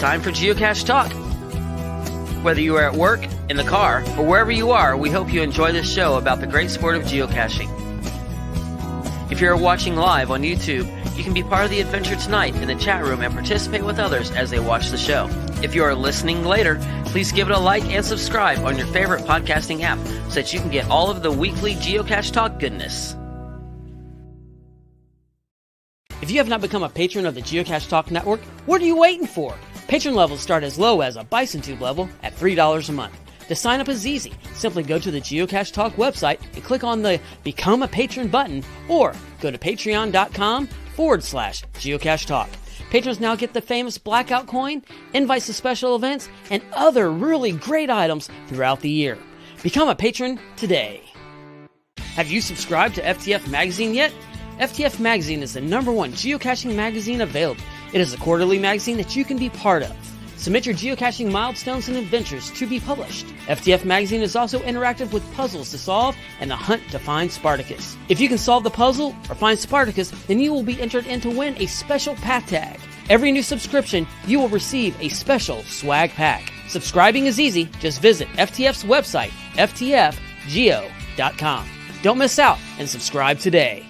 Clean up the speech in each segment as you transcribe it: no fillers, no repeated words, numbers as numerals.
time for Geocache Talk. Whether you are at work, in the car, or wherever you are, we hope you enjoy this show about the great sport of geocaching. If you're watching live on YouTube, you can be part of the adventure tonight in the chat room and participate with others as they watch the show. If you are listening later, please give it a like and subscribe on your favorite podcasting app so that you can get all of the weekly Geocache Talk goodness. If you have not become a patron of the Geocache Talk Network, what are you waiting for? Patron levels start as low as a Bison Tube level at $3 a month. To sign up is easy. Simply go to the Geocache Talk website and click on the Become a Patron button, or go to patreon.com/Geocache Talk. Patrons now get the famous Blackout coin, invites to special events, and other really great items throughout the year. Become a patron today. Have you subscribed to FTF Magazine yet? FTF Magazine is the #1 geocaching magazine available. It is a quarterly magazine that you can be part of. Submit your geocaching milestones and adventures to be published. FTF Magazine is also interactive with puzzles to solve and the hunt to find Spartacus. If you can solve the puzzle or find Spartacus, then you will be entered in to win a special pack tag. Every new subscription, you will receive a special swag pack. Subscribing is easy. Just visit FTF's website, ftfgeo.com. Don't miss out and subscribe today.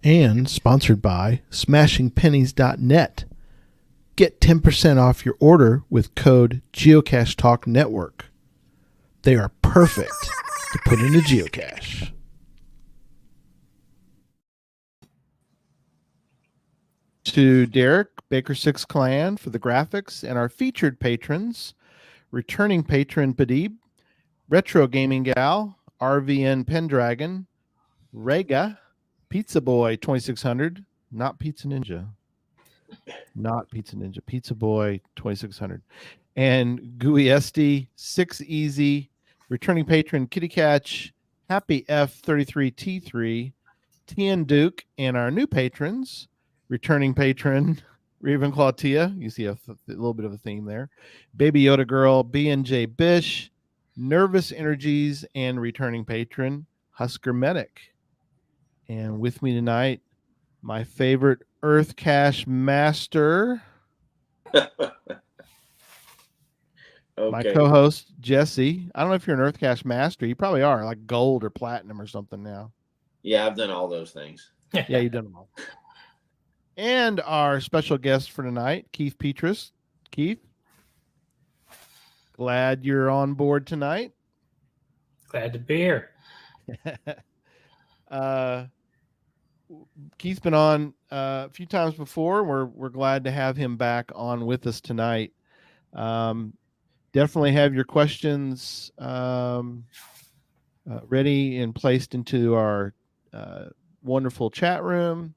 And sponsored by smashingpennies.net. Get 10% off your order with code Geocache Talk Network. They are perfect to put in a geocache. To Derek, Baker 6 Clan for the graphics, and our featured patrons, returning patron Padib, Retro Gaming Gal, RVN Pendragon, Rega, Pizza Boy 2600, not Pizza Ninja. Not Pizza Ninja, Pizza Boy 2600, and Gooey SD 6 Easy, returning patron Kitty Catch, Happy F33T3, Tien Duke, and our new patrons, returning patron Ravenclaw Tia. You see a little bit of a theme there. Baby Yoda Girl, B&J Bish, Nervous Energies, and returning patron Husker Medic. And with me tonight, my favorite Earth Cache master, Okay. my co-host Jesse. I don't know if you're an Earth Cache master. You probably are, like gold or platinum or something now. Yeah, I've done all those things. Yeah, you've done them all. And our special guest for tonight, Keith Petrus. Keith, glad you're on board tonight. Glad to be here. Keith's been on a few times before. We're glad to have him back on with us tonight. Definitely have your questions ready and placed into our wonderful chat room.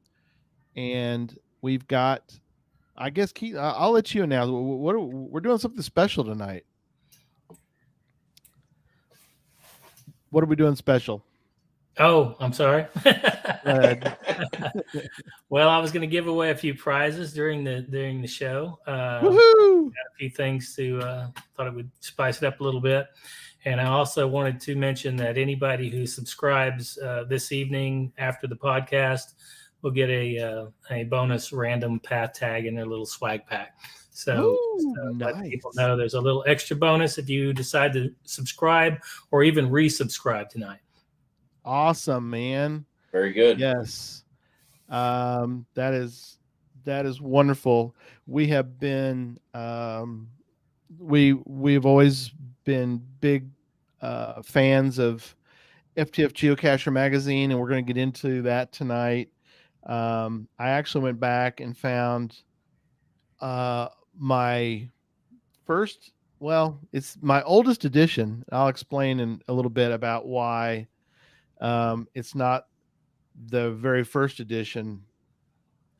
And we've got, I guess, Keith, I'll let you announce. We're doing something special tonight. What are we doing special? Oh, I'm sorry. Ahead. Well, I was going to give away a few prizes during the show. Woohoo! Got a few things to thought it would spice it up a little bit, and I also wanted to mention that anybody who subscribes this evening after the podcast will get a bonus random path tag in their little swag pack. So, nice. Let people know there's a little extra bonus if you decide to subscribe or even resubscribe tonight. Awesome, man. Very good. Yes. That is wonderful. We have been we've always been big fans of FTF Geocacher Magazine, and we're going to get into that tonight. I actually went back and found my first, it's my oldest edition. I'll explain in a little bit about why it's not the very first edition,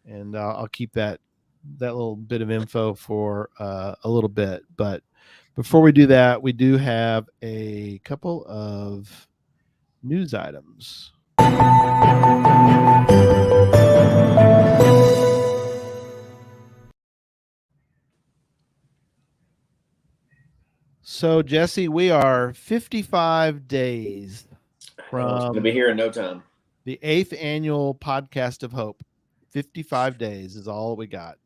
and I'll keep that little bit of info for a little bit. But before we do that, we do have a couple of news items. So, Jesse, we are 55 days from It's going to be here in no time. The 8th annual Podcast of Hope. 55 days is all we got.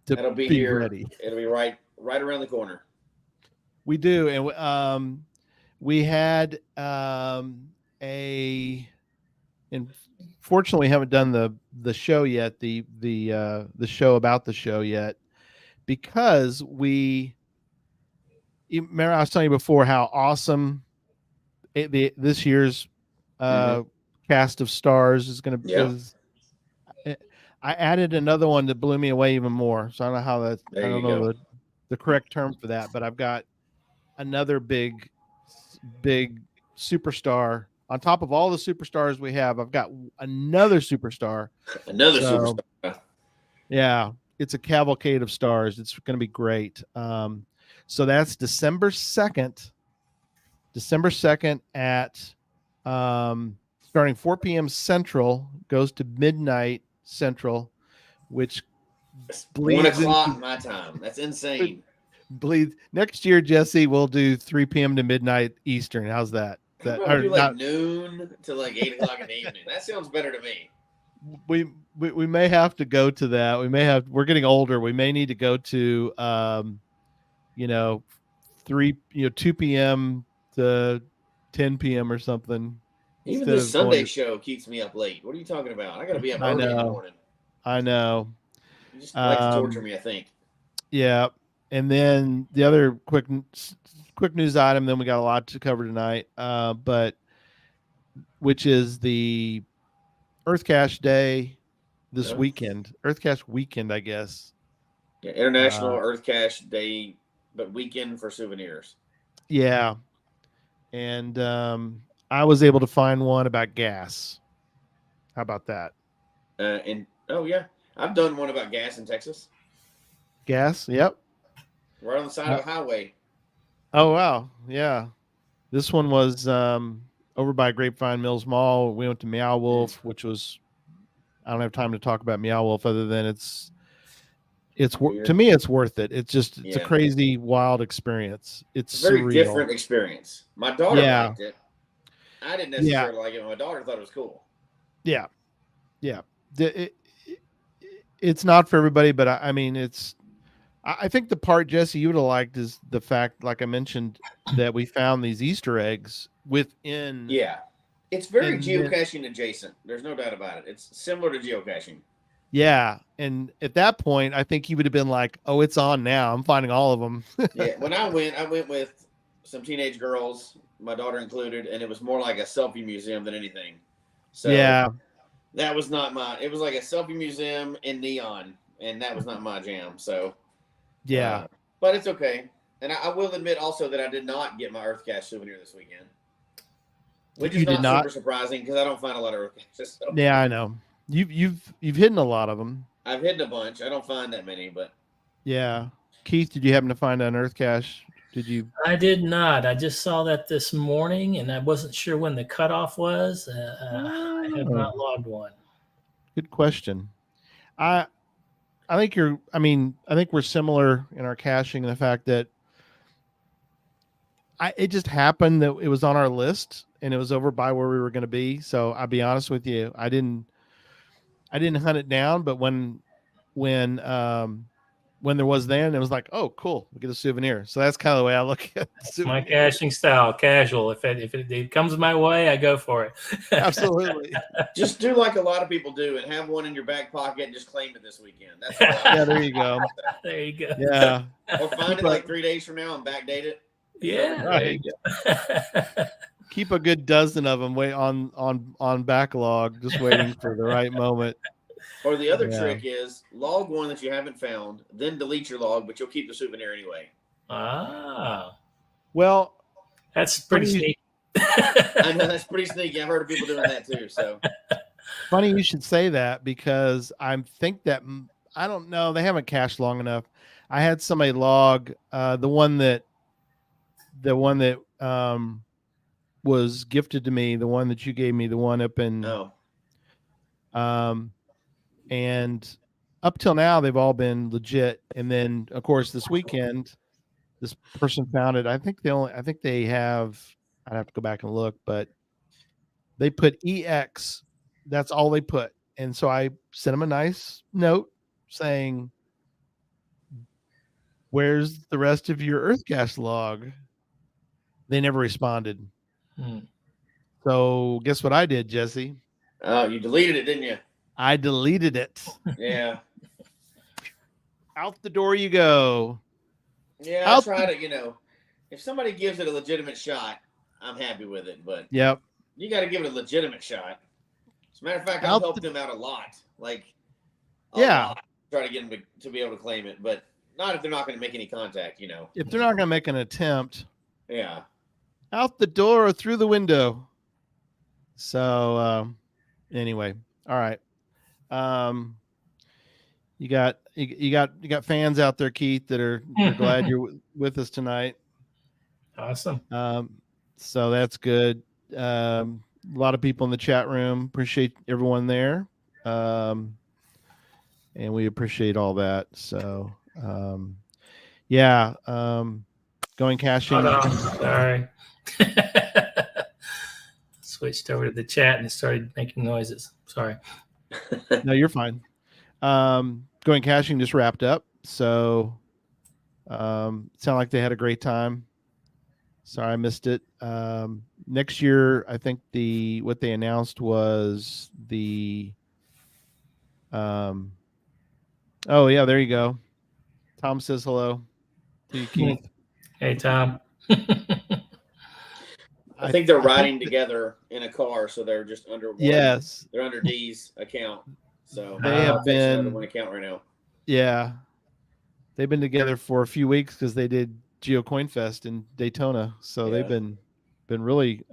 to That'll be be here. ready. It'll be right around the corner. We do, and we had and fortunately haven't done the show yet, the show about the show yet, because remember I was telling you before how awesome this year's cast of stars is going to Yeah. is. I added another one that blew me away even more. So I don't know how that. There I don't you know go. the correct term for that, but I've got another big superstar on top of all the superstars we have. I've got another superstar. Another So, superstar. Yeah, it's a cavalcade of stars. It's going to be great. So that's December 2nd. December 2nd at starting 4 p.m. Central, goes to midnight Central, which It's bleeds 1 o'clock my time. That's insane. bleeds next year. Jesse, we'll do 3 p.m. to midnight Eastern. How's that? How about we do like noon to like 8 o'clock in the evening? That sounds better to me. We may have to go to that. We're getting older. We may need to go to 2 p.m. to 10 p.m. or something. Even this Sunday show keeps me up late. What are you talking about? I got to be up early in the morning. I know. You just like to torture me, I think. Yeah. And then the other quick news item, then we got a lot to cover tonight, but which is the Earth Cache Day this weekend. Earth Cache weekend, I guess. Yeah, International Earth Cache Day, but weekend for souvenirs. Yeah. And I was able to find one about gas. How about that? I've done one about gas in Texas. Gas, yep. Right on the side of the highway. Oh wow, yeah. This one was over by Grapevine Mills Mall. We went to Meow Wolf, which was, I don't have time to talk about Meow Wolf other than it's to me it's worth it. It's a crazy, wild experience. It's a very surreal. different experience. My daughter liked it. I didn't necessarily like it, but my daughter thought it was cool. Yeah, yeah. It's not for everybody, but I mean, I think the part, Jesse, you would have liked is the fact, like I mentioned, that we found these Easter eggs within. Yeah, it's very geocaching adjacent. There's no doubt about it. It's similar to geocaching. Yeah, and at that point, I think you would have been like, "Oh, it's on now. I'm finding all of them." Yeah, when I went with some teenage girls, my daughter included, and it was more like a selfie museum than anything. So yeah, that was not my. It was like a selfie museum in neon, and that was not my jam. So yeah, but it's okay. And I will admit also that I did not get my Earth Cache souvenir this weekend, which is not super surprising because I don't find a lot of Earth Caches. So. Yeah, I know. You've hidden a lot of them. I've hidden a bunch. I don't find that many, but yeah. Keith, did you happen to find an Earth Cache? Did you? I did not. I just saw that this morning, and I wasn't sure when the cutoff was. I have not logged one. Good question. I think I think we're similar in our caching in the fact that it just happened that it was on our list and it was over by where we were going to be. So I'll be honest with you, I didn't hunt it down, but when there was then, it was like, oh, cool, we get a souvenir. So that's kind of the way I look at it. My caching style, casual. If it comes my way, I go for it. Absolutely. Just do like a lot of people do and have one in your back pocket and just claim it this weekend. That's yeah, there you go. There you go. Yeah. Or find it like 3 days from now and backdate it. Yeah. Right. Keep a good dozen of them on backlog, just waiting for the right moment. Or the other trick is log one that you haven't found, then delete your log, but you'll keep the souvenir anyway. Ah. Well, that's pretty sneaky. I know that's pretty sneaky. I've heard of people doing that too. So funny you should say that because I think that I don't know, they haven't cached long enough. I had somebody log the one that was gifted to me, the one that you gave me, the one up in and up till now they've all been legit. And then of course this weekend this person found it. I think they have, I'd have to go back and look, but they put EX. That's all they put. And so I sent them a nice note saying, Where's the rest of your Earthcache log? They never responded. So guess what I did, Jesse? Oh, you deleted it, didn't you? I deleted it. Yeah. Out the door you go. Yeah, I try to, if somebody gives it a legitimate shot, I'm happy with it. But yep, you got to give it a legitimate shot. As a matter of fact, I've helped them out a lot. Like, a lot. Try to get them to be able to claim it, but not if they're not going to make any contact, If they're not going to make an attempt. Yeah. Out the door or through the window. So, anyway, all right. You got fans out there, Keith, that are glad you're with us tonight. Awesome. So that's good. A lot of people in the chat room. Appreciate everyone there. And we appreciate all that. So, yeah. Going caching. Sorry. Switched over to the chat and it started making noises. Sorry. No, you're fine. Going caching just wrapped up. So, sound like they had a great time. Sorry, I missed it. Next year, I think what they announced was the. Oh yeah, there you go. Tom says hello to you, Keith. Hey, Tom. I think they're riding together in a car, so they're just under one. Yes. They're under D's account. So they have been under one account right now. Yeah. They've been together for a few weeks because they did GeoCoin Fest in Daytona. So they've been really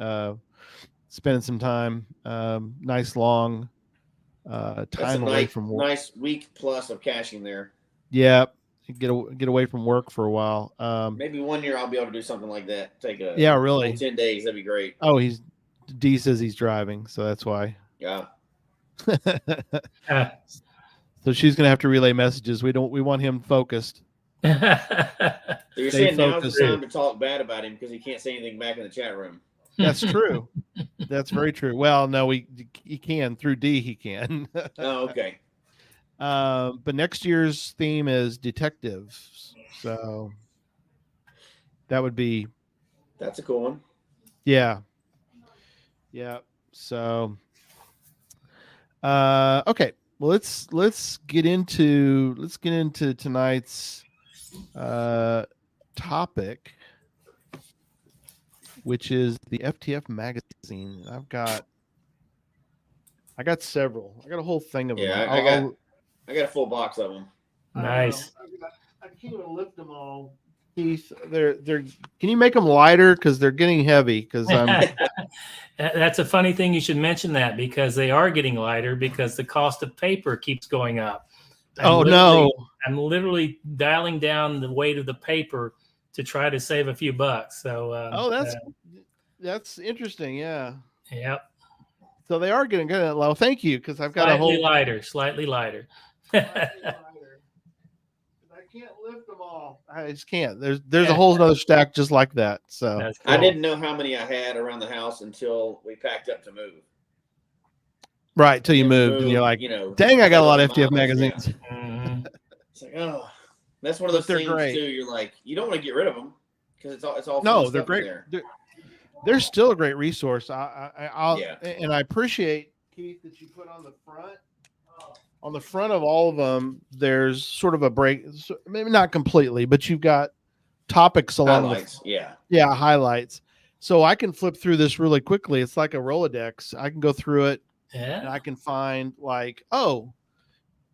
spending some time. Nice long time away from work. Nice week plus of caching there. Yeah. Get away from work for a while. Maybe 1 year I'll be able to do something like that. Take a really 10 days. That'd be great. Oh, D says he's driving, so that's why. Yeah. So she's gonna have to relay messages. We want him focused. So you're saying now's the time to talk bad about him because he can't say anything back in the chat room. That's true. That's very true. Well, no, he can through D. He can. Oh, okay. But next year's theme is detectives. So that would be. That's a cool one. Yeah. Yeah. So. Okay. Well, let's get into tonight's topic, which is the FTF magazine. I got several. I got a whole thing of them. Yeah, I got a full box of them. Nice. I can't even lift them all. Keith, they're. Can you make them lighter because they're getting heavy? Because that's a funny thing. You should mention that because they are getting lighter because the cost of paper keeps going up. I'm literally dialing down the weight of the paper to try to save a few bucks. So that's interesting. Yeah. Yep. So they are getting good. Well, thank you because I've got slightly lighter. I can't lift them all. I just can't. There's a whole other stack just like that. So cool. I didn't know how many I had around the house until we packed up to move. Right, till you moved, and you're like, dang, I got a lot of FTF magazines. Yeah. Mm-hmm. It's like, oh, that's one of those things great. Too. You're like, you don't want to get rid of them because it's all. No, they're great. They're still a great resource. And I appreciate, Keith, that you put on the front. On the front of all of them, there's sort of a break, maybe not completely, but you've got topics along highlights. Highlights. So I can flip through this really quickly. It's like a Rolodex. I can go through it, and I can find like, oh,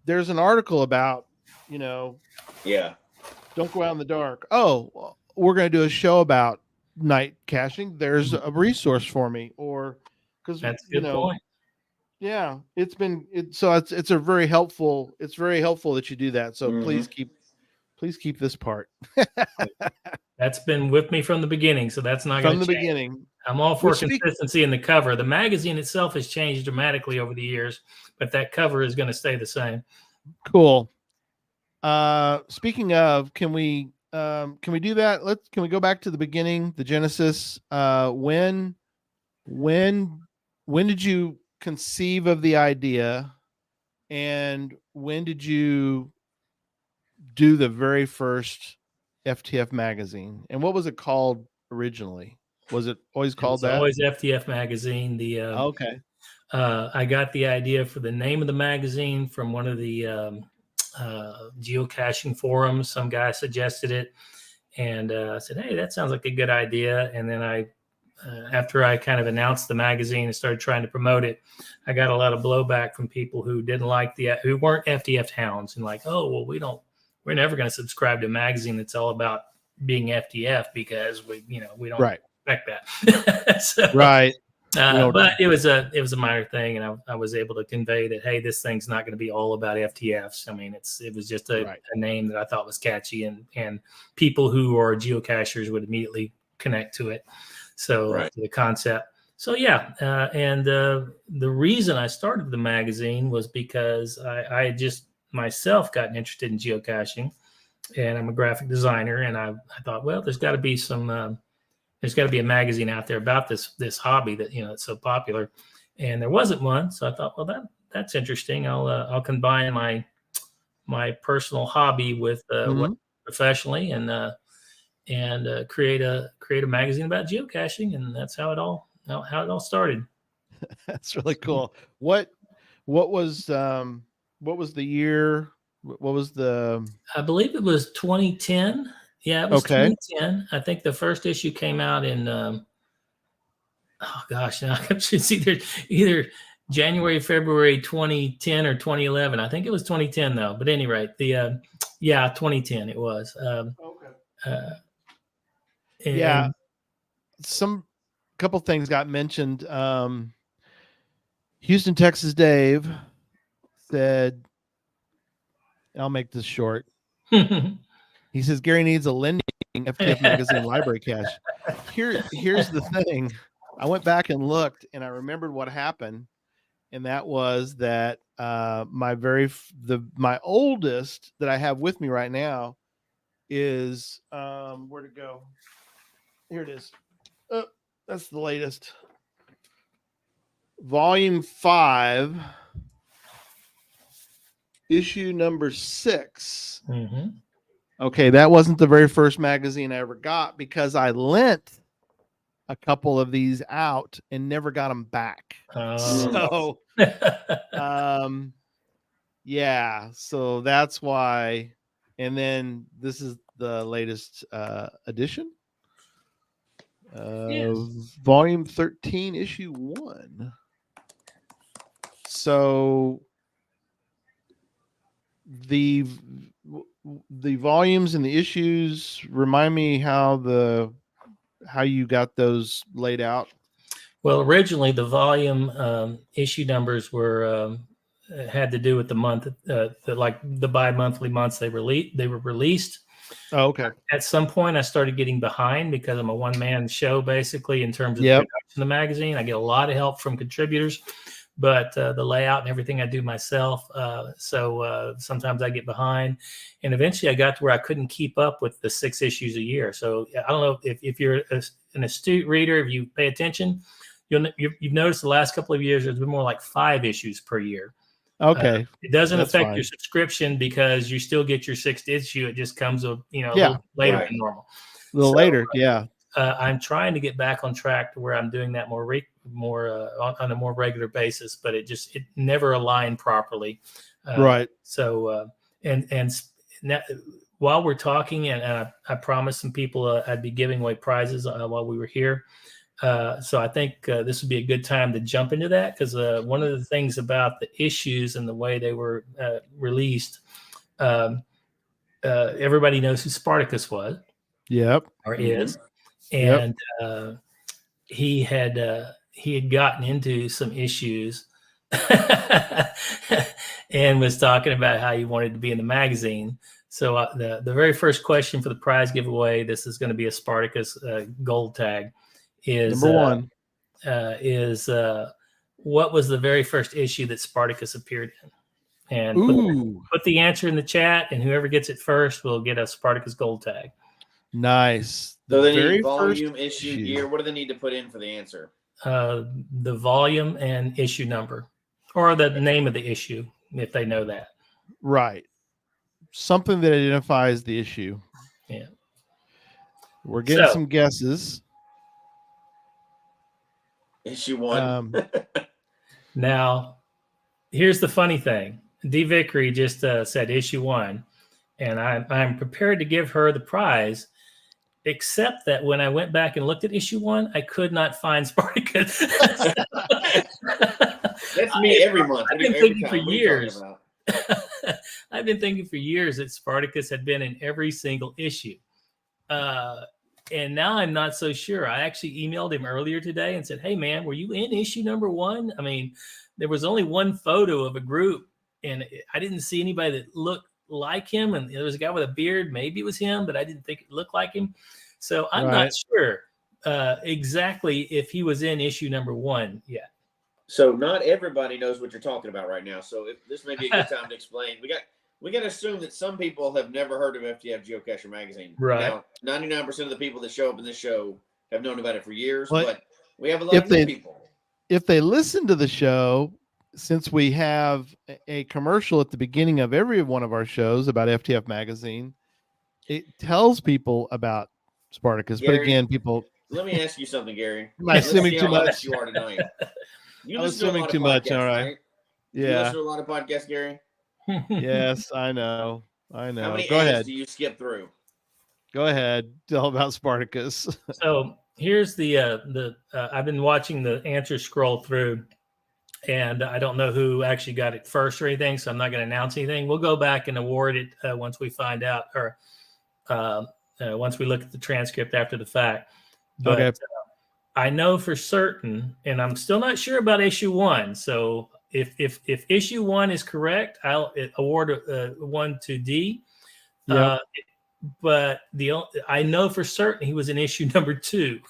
there's an article about, don't go out in the dark. Oh, we're going to do a show about night caching. There's a resource for me, or because that's a good point. Yeah, it's a very helpful. It's very helpful that you do that. So please keep this part. That's been with me from the beginning, so that's not from the beginning. I'm all for consistency in the cover. The magazine itself has changed dramatically over the years, but that cover is going to stay the same. Cool. Speaking of, can we do that? Can we go back to the beginning, the genesis? When did you conceive of the idea, and when did you do the very first FTF Magazine. And what was it called originally? Was it always called that? Always FTF Magazine. Okay. I got the idea for the name of the magazine from one of the geocaching forums. Some guy suggested it, and I said, "Hey, that sounds like a good idea." And then after I kind of announced the magazine and started trying to promote it, I got a lot of blowback from people who didn't like who weren't FTF hounds and like, "Oh, well, we're never going to subscribe to a magazine that's all about being FTF because we don't expect that." So, right. But it was a minor thing, and I was able to convey that, hey, this thing's not going to be all about FTFs. I mean, it was just a name that I thought was catchy, and people who are geocachers would immediately connect to it. So to the concept. So and the reason I started the magazine was because I had just myself gotten interested in geocaching, and I'm a graphic designer, and I thought, well, there's got to be a magazine out there about this hobby that it's so popular, and there wasn't one. So I thought, well, that's interesting. I'll combine my personal hobby with what professionally, and create a magazine about geocaching, and that's how it all started. That's really cool. What was the year? What was the? I believe it was 2010. Yeah, it was 2010. I think the first issue came out in it's either January, February 2010 or 2011. I think it was 2010 though. But at any rate, 2010 it was. Some couple things got mentioned. Houston, Texas Dave said, I'll make this short. He says Gary needs a lending FTF Magazine library cache. Here's the thing. I went back and looked, and I remembered what happened, and that was that my oldest that I have with me right now is where'd it go? Here it is. Oh, that's the latest. Volume 5, issue number 6. Mm-hmm. Okay, that wasn't the very first magazine I ever got because I lent a couple of these out and never got them back. So, so that's why. And then this is the latest edition. Volume 13, issue 1. So the volumes and the issues, remind me how you got those laid out. Well, originally the volume issue numbers were had to do with the month, like the bi-monthly months they were released. Oh, okay. At some point, I started getting behind because I'm a one-man show, basically, in terms of the production of the magazine. I get a lot of help from contributors, but the layout and everything I do myself. So sometimes I get behind, and eventually I got to where I couldn't keep up with the 6 issues a year. So I don't know if you're an astute reader, if you pay attention, you've noticed the last couple of years there's been more like 5 issues per year. Okay. It doesn't affect your subscription because you still get your 6th issue. It just comes a little later than normal. A little later, yeah. I'm trying to get back on track to where I'm doing that more on a more regular basis, but it never aligned properly. Right. So and now, while we're talking, and I promised some people I'd be giving away prizes while we were here. So I think this would be a good time to jump into that because one of the things about the issues and the way they were released, everybody knows who Spartacus was. Yep. Or is. And he had gotten into some issues and was talking about how he wanted to be in the magazine. So the very first question for the prize giveaway, this is going to be a Spartacus gold tag, is number 1 is what was the very first issue that Spartacus appeared in? And put the answer in the chat, and whoever gets it first will get a Spartacus gold tag. Nice. So they need volume, issue, year. What do they need to put in for the answer? The volume and issue number, or the name of the issue, if they know that. Right. Something that identifies the issue. Yeah. We're getting So- some guesses. Issue 1. Now, here's the funny thing. D. Vickery just said issue 1, and I'm prepared to give her the prize, except that when I went back and looked at issue 1, I could not find Spartacus. That's me every month. I've been every thinking time. for What are you years. talking about? I've been thinking for years that Spartacus had been in every single issue. And now I'm not so sure. I actually emailed him earlier today and said, hey, man, were you in issue number 1? I mean, there was only one photo of a group, and I didn't see anybody that looked like him. And there was a guy with a beard. Maybe it was him, but I didn't think it looked like him. So I'm not sure exactly if he was in issue number 1 yet. So not everybody knows what you're talking about right now. So this may be a good time to explain. We got to assume that some people have never heard of FTF Geocacher Magazine. Right. Now, 99% of the people that show up in this show have known about it for years, Well, but we have a lot of new people. If they listen to the show, since we have a commercial at the beginning of every one of our shows about FTF Magazine, it tells people about Spartacus. Gary, but again, people. Let me ask you something, Gary. Am I assuming too much? You are tonight. You I'm listen to a assuming lot too of much. podcasts, All right. right? You Yeah. listen to a lot of podcasts, Gary? Yes, I know. How many Go ads ahead. do you skip through? Go ahead. Tell about Spartacus. So here's the I've been watching the answers scroll through, and I don't know who actually got it first or anything, so I'm not going to announce anything. We'll go back and award it once we find out, or once we look at the transcript after the fact. But Okay. I know for certain, and I'm still not sure about issue 1. So if issue 1 is correct, I'll award 1 to D. Yep. But I know for certain he was in issue number 2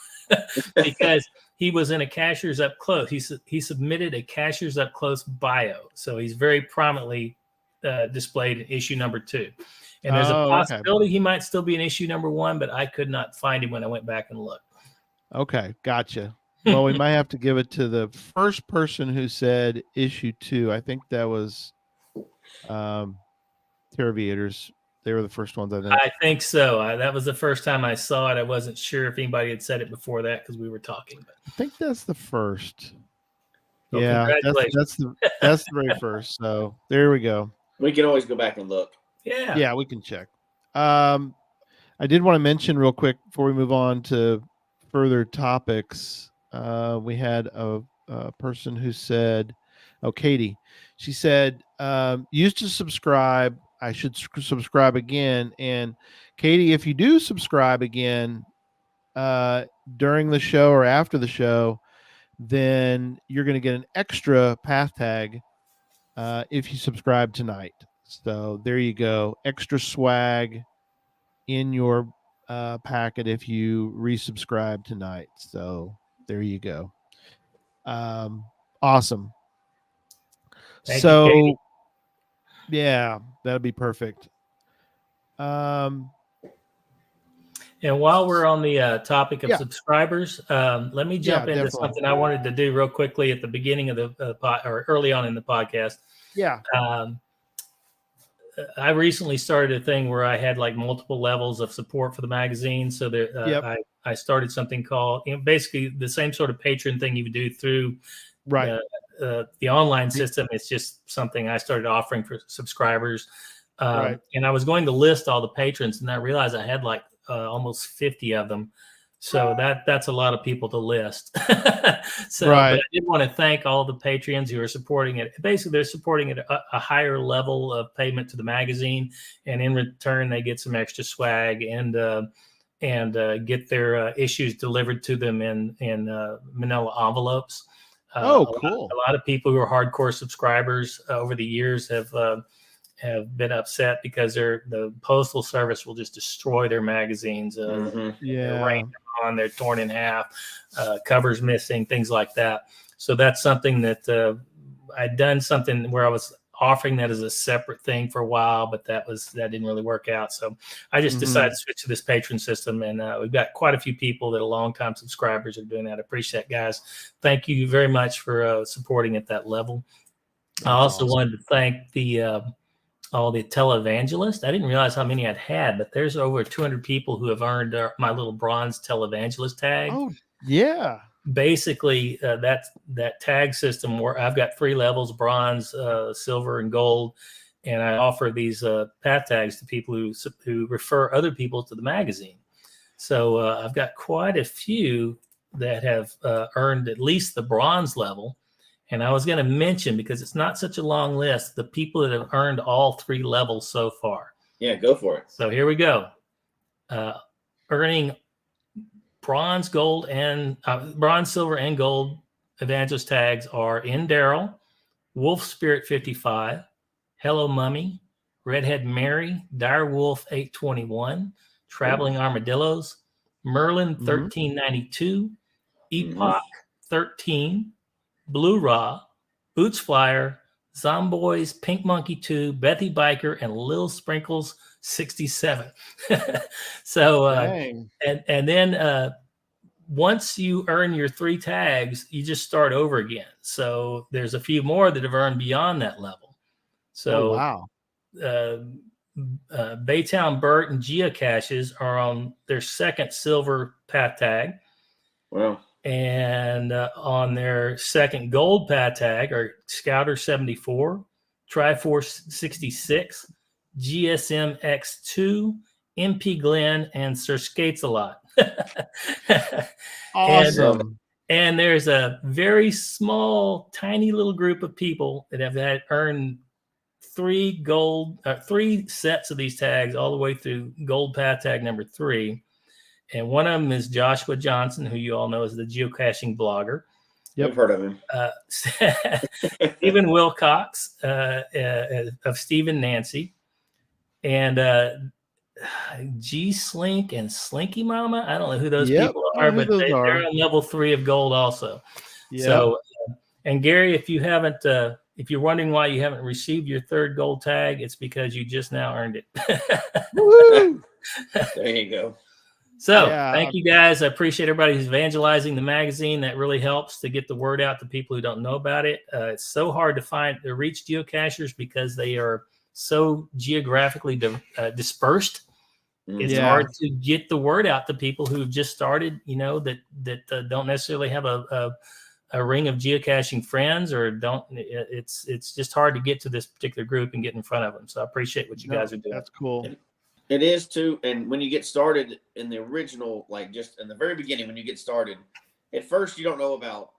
because he was in a Cachers Up Close. He submitted a Cachers Up Close bio, so he's very prominently displayed in issue number 2. And there's a possibility he might still be in issue number 1, but I could not find him when I went back and looked. Okay, gotcha. Well, we might have to give it to the first person who said issue 2. I think that was Terraviators. They were the first ones, I think. I think so. That was the first time I saw it. I wasn't sure if anybody had said it before that because we were talking. But. I think that's the first. Well, yeah, that's the very first. So there we go. We can always go back and look. Yeah, we can check. I did want to mention real quick before we move on to further topics. We had a person who said, Katie, she said, used to subscribe. I should subscribe again. And Katie, if you do subscribe again during the show or after the show, then you're going to get an extra path tag if you subscribe tonight. So there you go. Extra swag in your packet if you resubscribe tonight. So there you go. Awesome. Thank you, Katie. Yeah, that'd be perfect. And while we're on the topic of subscribers, let me jump into something I wanted to do real quickly at the beginning of the or early on in the podcast. Yeah. I recently started a thing where I had like multiple levels of support for the magazine. So there, I started something called, basically the same sort of patron thing you would do through the online system. It's just something I started offering for subscribers. And I was going to list all the patrons, and I realized I had like almost 50 of them. So that's a lot of people to list. But I did want to thank all the Patreons who are supporting it. Basically, they're supporting it at a higher level of payment to the magazine, and in return, they get some extra swag and get their issues delivered to them in manila envelopes. Cool. A lot of people who are hardcore subscribers over the years have been upset because the postal service will just destroy their magazines. They're rained on, they're torn in half, covers missing, things like that. So that's something that I'd done something where I was offering that as a separate thing for a while, but that didn't really work out. So I just decided to switch to this patron system, and we've got quite a few people that are longtime subscribers are doing that. I appreciate it, guys. Thank you very much for supporting at that level. I also wanted to thank the the televangelists. I didn't realize how many I'd had, but there's over 200 people who have earned my little bronze televangelist tag. Oh, yeah. Basically, that tag system where I've got 3 levels: bronze, silver, and gold. And I offer these path tags to people who refer other people to the magazine. So I've got quite a few that have earned at least the bronze level. And I was going to mention, because it's not such a long list, the people that have earned all 3 levels so far. Yeah, go for it. So here we go. Earning bronze, silver, and gold evangelist tags are In Daryl, Wolf Spirit 55, Hello Mummy, Redhead Mary, Dire Wolf 821, Traveling Armadillos, Merlin 1392, Epoch 13, Blue Raw, Boots Flyer, Zomboys, Pink Monkey 2, Bethy Biker, and Lil Sprinkles 67. So, and then once you earn your 3 tags, you just start over again. So there's a few more that have earned beyond that level. So, wow. Baytown Burt and Geocaches are on their 2nd silver path tag. Wow. And on their 2nd gold path tag are Scouter 74, Triforce 66, GSM X2, MP Glenn, and Sir Skates a Lot. Awesome. And there's a very small, tiny little group of people that have earned 3 sets of these tags all the way through gold path tag number 3. And one of them is Joshua Johnson, who you all know is the geocaching blogger. Yep, I've heard of him. Stephen Wilcox of Stephen Nancy, and G Slink and Slinky Mama. I don't know who those people are, but they're on level 3 of gold also. Yep. So, and Gary, if you're wondering why you haven't received your 3rd gold tag, it's because you just now earned it. Woo! There you go. So thank you guys. I appreciate everybody who's evangelizing the magazine. That really helps to get the word out to people who don't know about it. It's so hard to reach geocachers because they are so geographically dispersed. It's hard to get the word out to people who've just started, that don't necessarily have a ring of geocaching friends, or don't. It's just hard to get to this particular group and get in front of them. So I appreciate what you guys are doing. That's cool. It is too. And when you get started in the original, like just in the very beginning, when you get started, at first you don't know about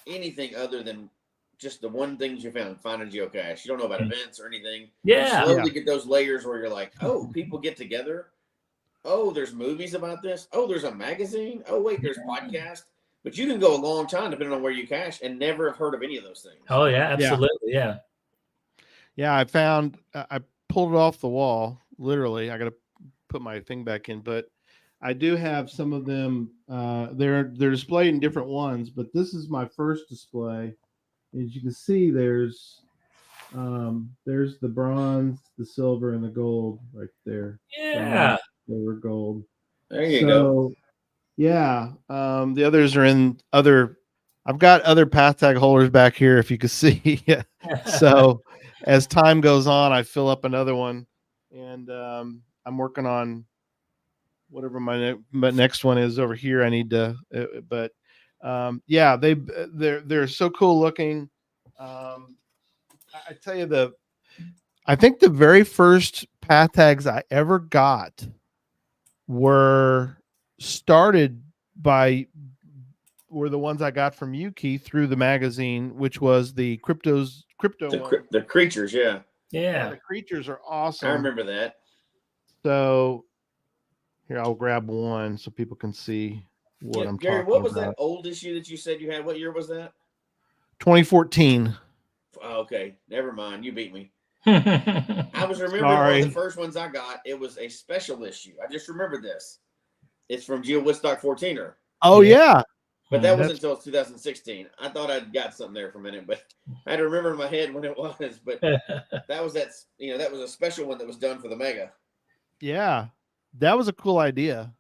anything other than just the one things you find a geocache. You don't know about events or anything. Yeah. You slowly get those layers where you're like, oh, people get together. Oh, there's movies about this. Oh, there's a magazine. Oh, wait, there's podcasts. But you can go a long time depending on where you cache and never have heard of any of those things. Oh yeah, absolutely. Yeah. I found I pulled it off the wall. Literally, I got to put my thing back in, but I do have some of them. They're displayed in different ones, but this is my first display. As you can see, there's the bronze, the silver, and the gold right there. Yeah, silver, gold. There you go. Yeah, the others are in other. I've got other path tag holders back here, if you can see. So as time goes on, I fill up another one. And I'm working on whatever my next one is over here. I need to, but they're so cool looking. I tell you, I think the very first path tags I ever got were the ones I got from you, Keith, through the magazine, which was the crypto the creatures, yeah. The creatures are awesome. I remember that. So here, I'll grab one so people can see what I'm Gary, talking what was about. that old issue that you said you had? What year was that? 2014. Oh, okay, never mind. You beat me. I was remembering one of the first ones I got. It was a special issue. I just remembered this. It's from Geo Woodstock 14er. Oh yeah. But that wasn't until 2016. I thought I'd got something there for a minute, but I had to remember in my head when it was. But that was that was a special one that was done for the Mega. Yeah, that was a cool idea.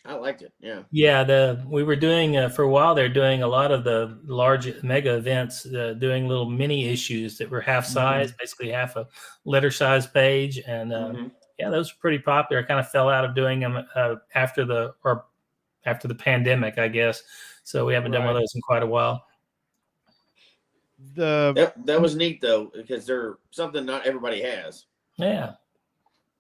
I liked it. Yeah. Yeah, we were doing for a while. They're doing a lot of the large mega events, doing little mini issues that were half size, basically half a letter size page, and yeah, those were pretty popular. I kind of fell out of doing them after the pandemic, I guess. So we haven't done one of those in quite a while. That was neat though, because they're something not everybody has. Yeah.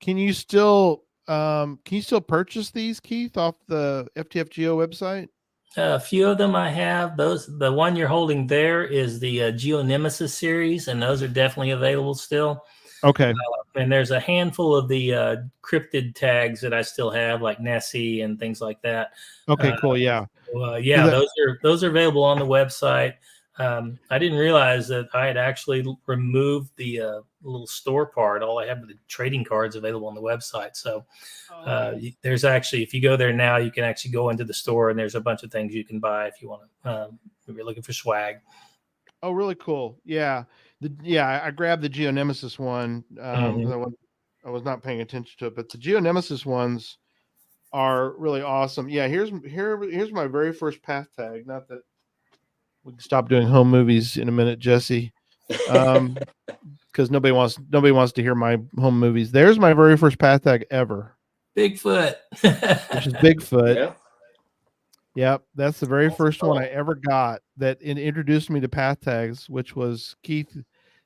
Can you still purchase these, Keith, off the FTF Geo website? A few of them I have. The one you're holding there is the Geonemesis series, and those are definitely available still. Okay. And there's a handful of the cryptid tags that I still have, like Nessie and things like that. Okay, cool. Yeah. Those are available on the website. I didn't realize that I had actually removed the little store part. All I have are the trading cards available on the website. So there's actually, if you go there now, you can actually go into the store and there's a bunch of things you can buy if you want to, if you're looking for swag. Oh, really cool. Yeah. I grabbed the Geonemesis one. I was not paying attention to it, but the Geonemesis ones are really awesome. Yeah. Here's my very first path tag. Not that we can stop doing home movies in a minute, Jesse. Because nobody wants to hear my home movies. There's my very first path tag ever. Bigfoot. Which is Bigfoot. Yeah. Yep, that's the very first one I ever got that introduced me to path tags, which was Keith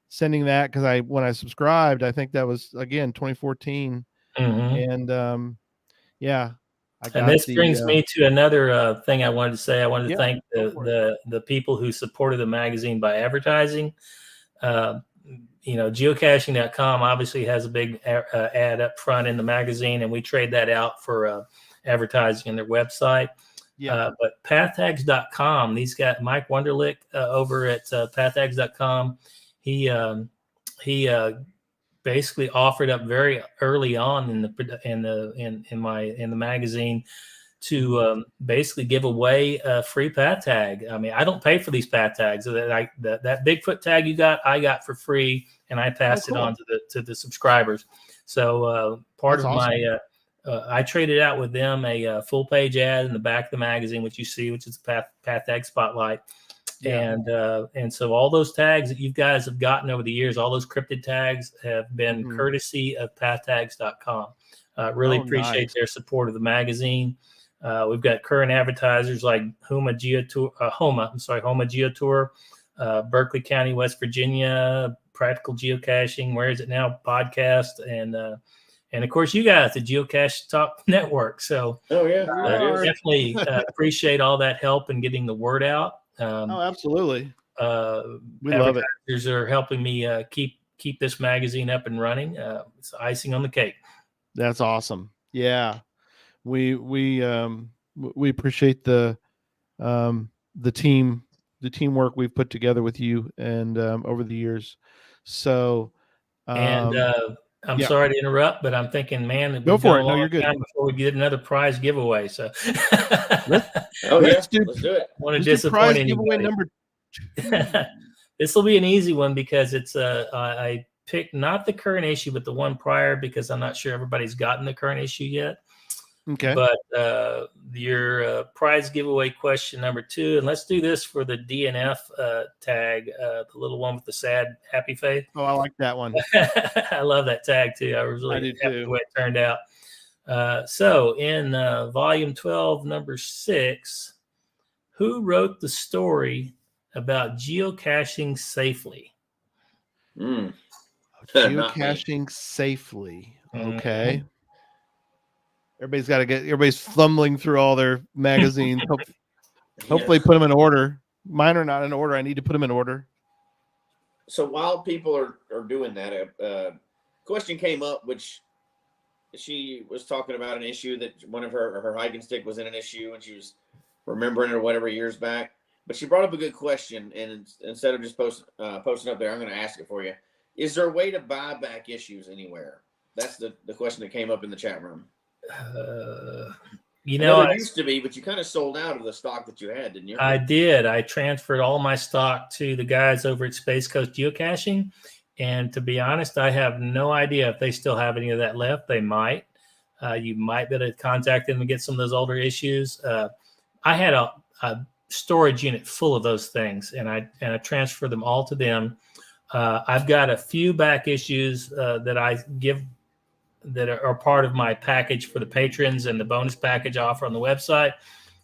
sending that because when I subscribed, I think that was again 2014, and yeah. And this brings me to another thing I wanted to say. I wanted to thank the people who supported the magazine by advertising. Geocaching.com obviously has a big ad up front in the magazine, and we trade that out for advertising on their website. Yeah. But pathtags.com, these guys, Mike Wunderlich over at pathtags.com, he basically offered up very early on in the magazine to basically give away a free path tag. I mean, I don't pay for these path tags. That Bigfoot tag you got, I got for free, and I passed it on to the subscribers. So part of my I traded out with them a full page ad in the back of the magazine, which you see, which is a path tag spotlight. Yeah. And so all those tags that you guys have gotten over the years, all those cryptid tags have been courtesy of pathtags.com. Really appreciate their support of the magazine. We've got current advertisers like Homa Geotour, Berkeley County, West Virginia, Practical Geocaching, Where Is It Now podcast, and of course you guys, the Geocache Talk Network. So definitely appreciate all that help in getting the word out. Absolutely. We love it. Advertisers are helping me keep this magazine up and running. It's icing on the cake. That's awesome. Yeah. We appreciate the teamwork we've put together with you and over the years. So I'm sorry to interrupt, but I'm thinking, man, go for it. No, you're good. Before we get another prize giveaway, so let's do it. Want to disappoint anybody. Giveaway number 2. This will be an easy one because it's I picked not the current issue, but the one prior because I'm not sure everybody's gotten the current issue yet. Okay. But your prize giveaway question number 2, and let's do this for the DNF tag, the little one with the sad happy face. Oh, I like that one. I love that tag too. I was really happy the way it turned out. So in volume 12, number 6, who wrote the story about geocaching safely? Geocaching safely. Okay. Everybody's fumbling through all their magazines. Hopefully put them in order. Mine are not in order. I need to put them in order. So while people are doing that, a question came up, which she was talking about an issue that one of her hiking stick was in an issue and she was remembering it or whatever years back. But she brought up a good question, and instead of just posting up there, I'm going to ask it for you. Is there a way to buy back issues anywhere? That's the question that came up in the chat room. There used to be, but you kind of sold out of the stock that you had, didn't you? I did. I transferred all my stock to the guys over at Space Coast Geocaching, and to be honest, I have no idea if they still have any of that left. They might. you might be able to contact them and get some of those older issues. I had a storage unit full of those things, and I transferred them all to them. I've got a few back issues that I give that are part of my package for the patrons and the bonus package offer on the website.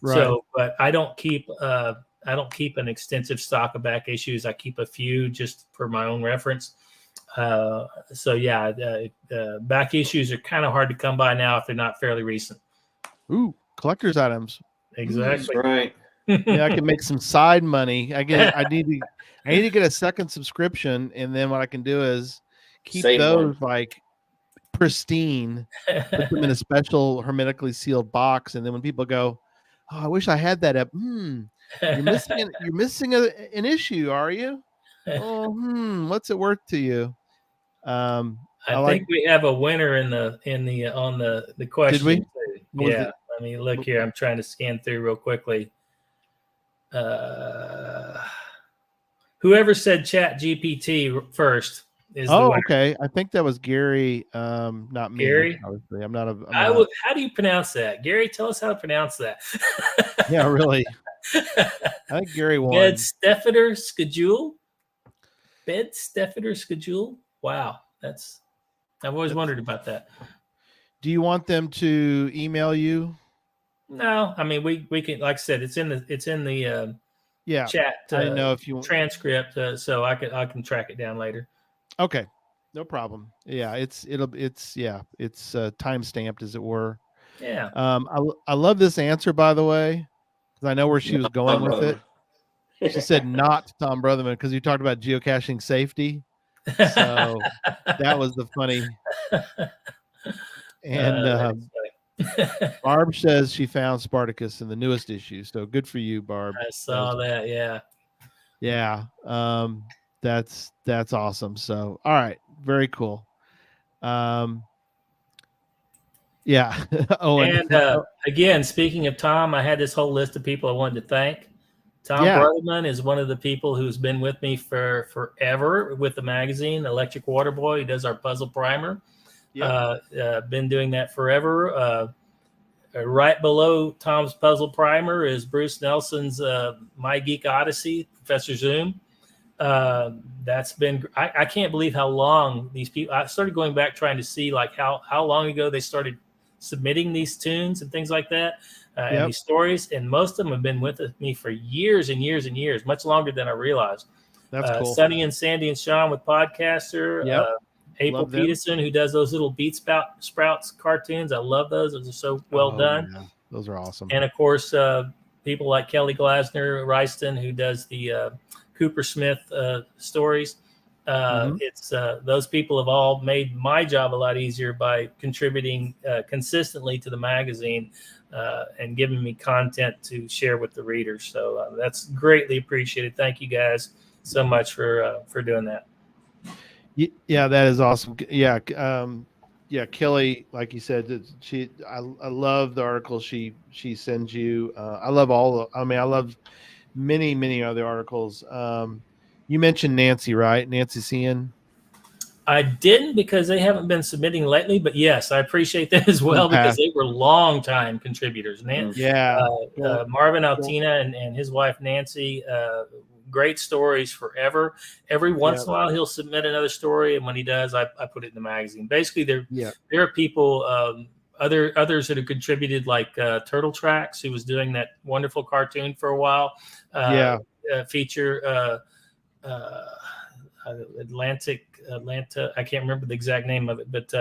Right. So, but I don't keep an extensive stock of back issues. I keep a few just for my own reference. So yeah, back issues are kind of hard to come by now if they're not fairly recent. Ooh, collector's items. Exactly. That's right. Yeah, I can make some side money. I need to get a second subscription, and then what I can do is keep Save those one. like pristine, put them in a special hermetically sealed box, and then when people go, "Oh, I wish I had that up," you're missing an issue, are you? Oh, what's it worth to you? I think we have a winner in the on the question. Did we? Yeah. Let me look here. I'm trying to scan through real quickly. Whoever said Chat GPT first is the winner. Okay. I think that was Gary. Not me. Gary? Obviously, I'm not. How do you pronounce that, Gary? Tell us how to pronounce that. Yeah, really. I think Gary won. Bed Steffeder Schedule. Wow, I've always wondered about that. Do you want them to email you? No, I mean we can, like I said, it's in the chat. I didn't know if you transcript, so I can track it down later. Okay, no problem. Yeah, it's time stamped, as it were. Yeah. I love this answer, by the way, because I know where she was going with it. She said not Tom Brotherman because you talked about geocaching safety. So that was the funny. And Barb says she found Spartacus in the newest issue. So good for you, Barb. I saw that. Yeah. Yeah. That's awesome. So, all right. Very cool. Yeah. And again, speaking of Tom, I had this whole list of people I wanted to thank. Tom Brotherman is one of the people who's been with me for forever with the magazine, Electric Water Boy. He does our puzzle primer. Been doing that forever. Right below Tom's puzzle primer is Bruce Nelson's My Geek Odyssey, Professor Zoom. That's been, I can't believe how long these people, I started going back trying to see like how long ago they started submitting these tunes and things like that, and these stories, and most of them have been with me for years and years and years, much longer than I realized. That's cool. Sonny and Sandy and Sean with Podcaster, April Peterson, who does those little Beat Sprouts cartoons. I love those. Those are so well done. Yeah. Those are awesome. And of course, people like Kelly Glasner Ryston, who does the Cooper Smith stories. It's those people have all made my job a lot easier by contributing consistently to the magazine and giving me content to share with the readers. So that's greatly appreciated. Thank you guys so much for doing that. Yeah, that is awesome. Yeah. Kelly, like you said, I love the articles she sends you. I love I love many other articles. You mentioned Nancy, right? Nancy Cian. I didn't, because they haven't been submitting lately, but yes, I appreciate that as well, because they were long-time contributors. Marvin Altina and his wife Nancy, great stories forever. Every once in a while, he'll submit another story, and when he does, I put it in the magazine. Basically, there are people, others that have contributed, like Turtle Tracks, who was doing that wonderful cartoon for a while. Feature. Atlanta. I can't remember the exact name of it, but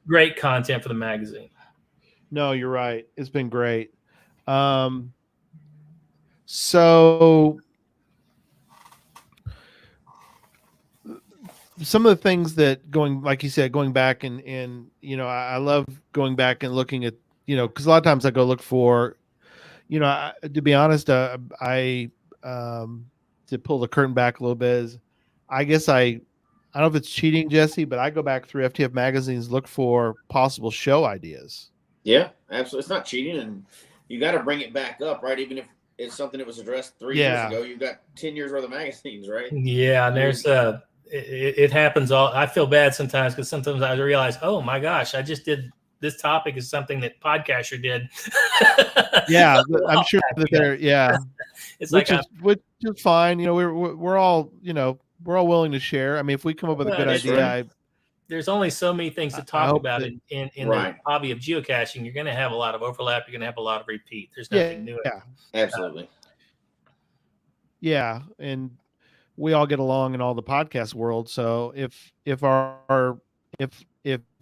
great content for the magazine. No, you're right. It's been great. So some of the things that like you said, going back and I love going back and looking at, because a lot of times I go look for, to be honest, I to pull the curtain back a little bit, is I guess I don't know if it's cheating, Jesse, but I go back through FTF magazines, look for possible show ideas. Yeah, absolutely. It's not cheating, and you got to bring it back up, right? Even if it's something that was addressed 3 years ago, you've got 10 years worth of magazines, right? Yeah, and there's it happens all. I feel bad sometimes because sometimes I realize, oh my gosh, I just did this topic is something that Podcaster did. Yeah, I'm sure that they're It's which like is fine. You know, we're all we're all willing to share. I mean, if we come up with a good That's idea, right. there's only so many things to I talk hope about that in the Right. hobby of geocaching. You're going to have a lot of overlap. You're going to have a lot of repeat. There's yeah, nothing new. Absolutely. yeah, and we all get along in all the podcast world. So if our if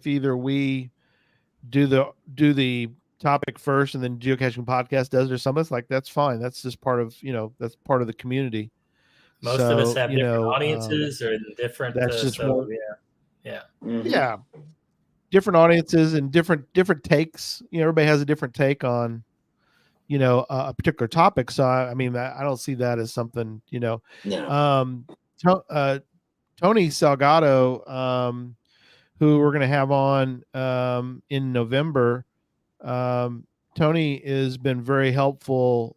either we do the topic first and then geocaching podcast does it or something, it's like that's fine. That's just part of that's part of the community. Most of us So have different audiences or different. that's just so one. yeah. Mhm. Yeah, different audiences and different takes. Everybody has a different take on a particular topic. So I mean, I don't see that as something. No. Tony Salgado, who we're going to have on in November. Tony has been very helpful.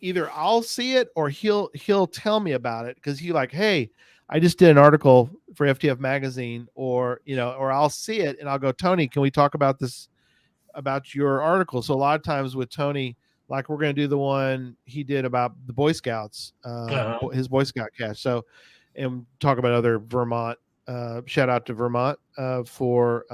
Either I'll see it or he'll tell me about it because he like, hey, I just did an article for FTF Magazine, or or I'll see it and I'll go, Tony, can we talk about this, about your article? So a lot of times with Tony, like we're going to do the one he did about the Boy Scouts, his Boy Scout cache. So, and talk about other Vermont. Shout out to Vermont for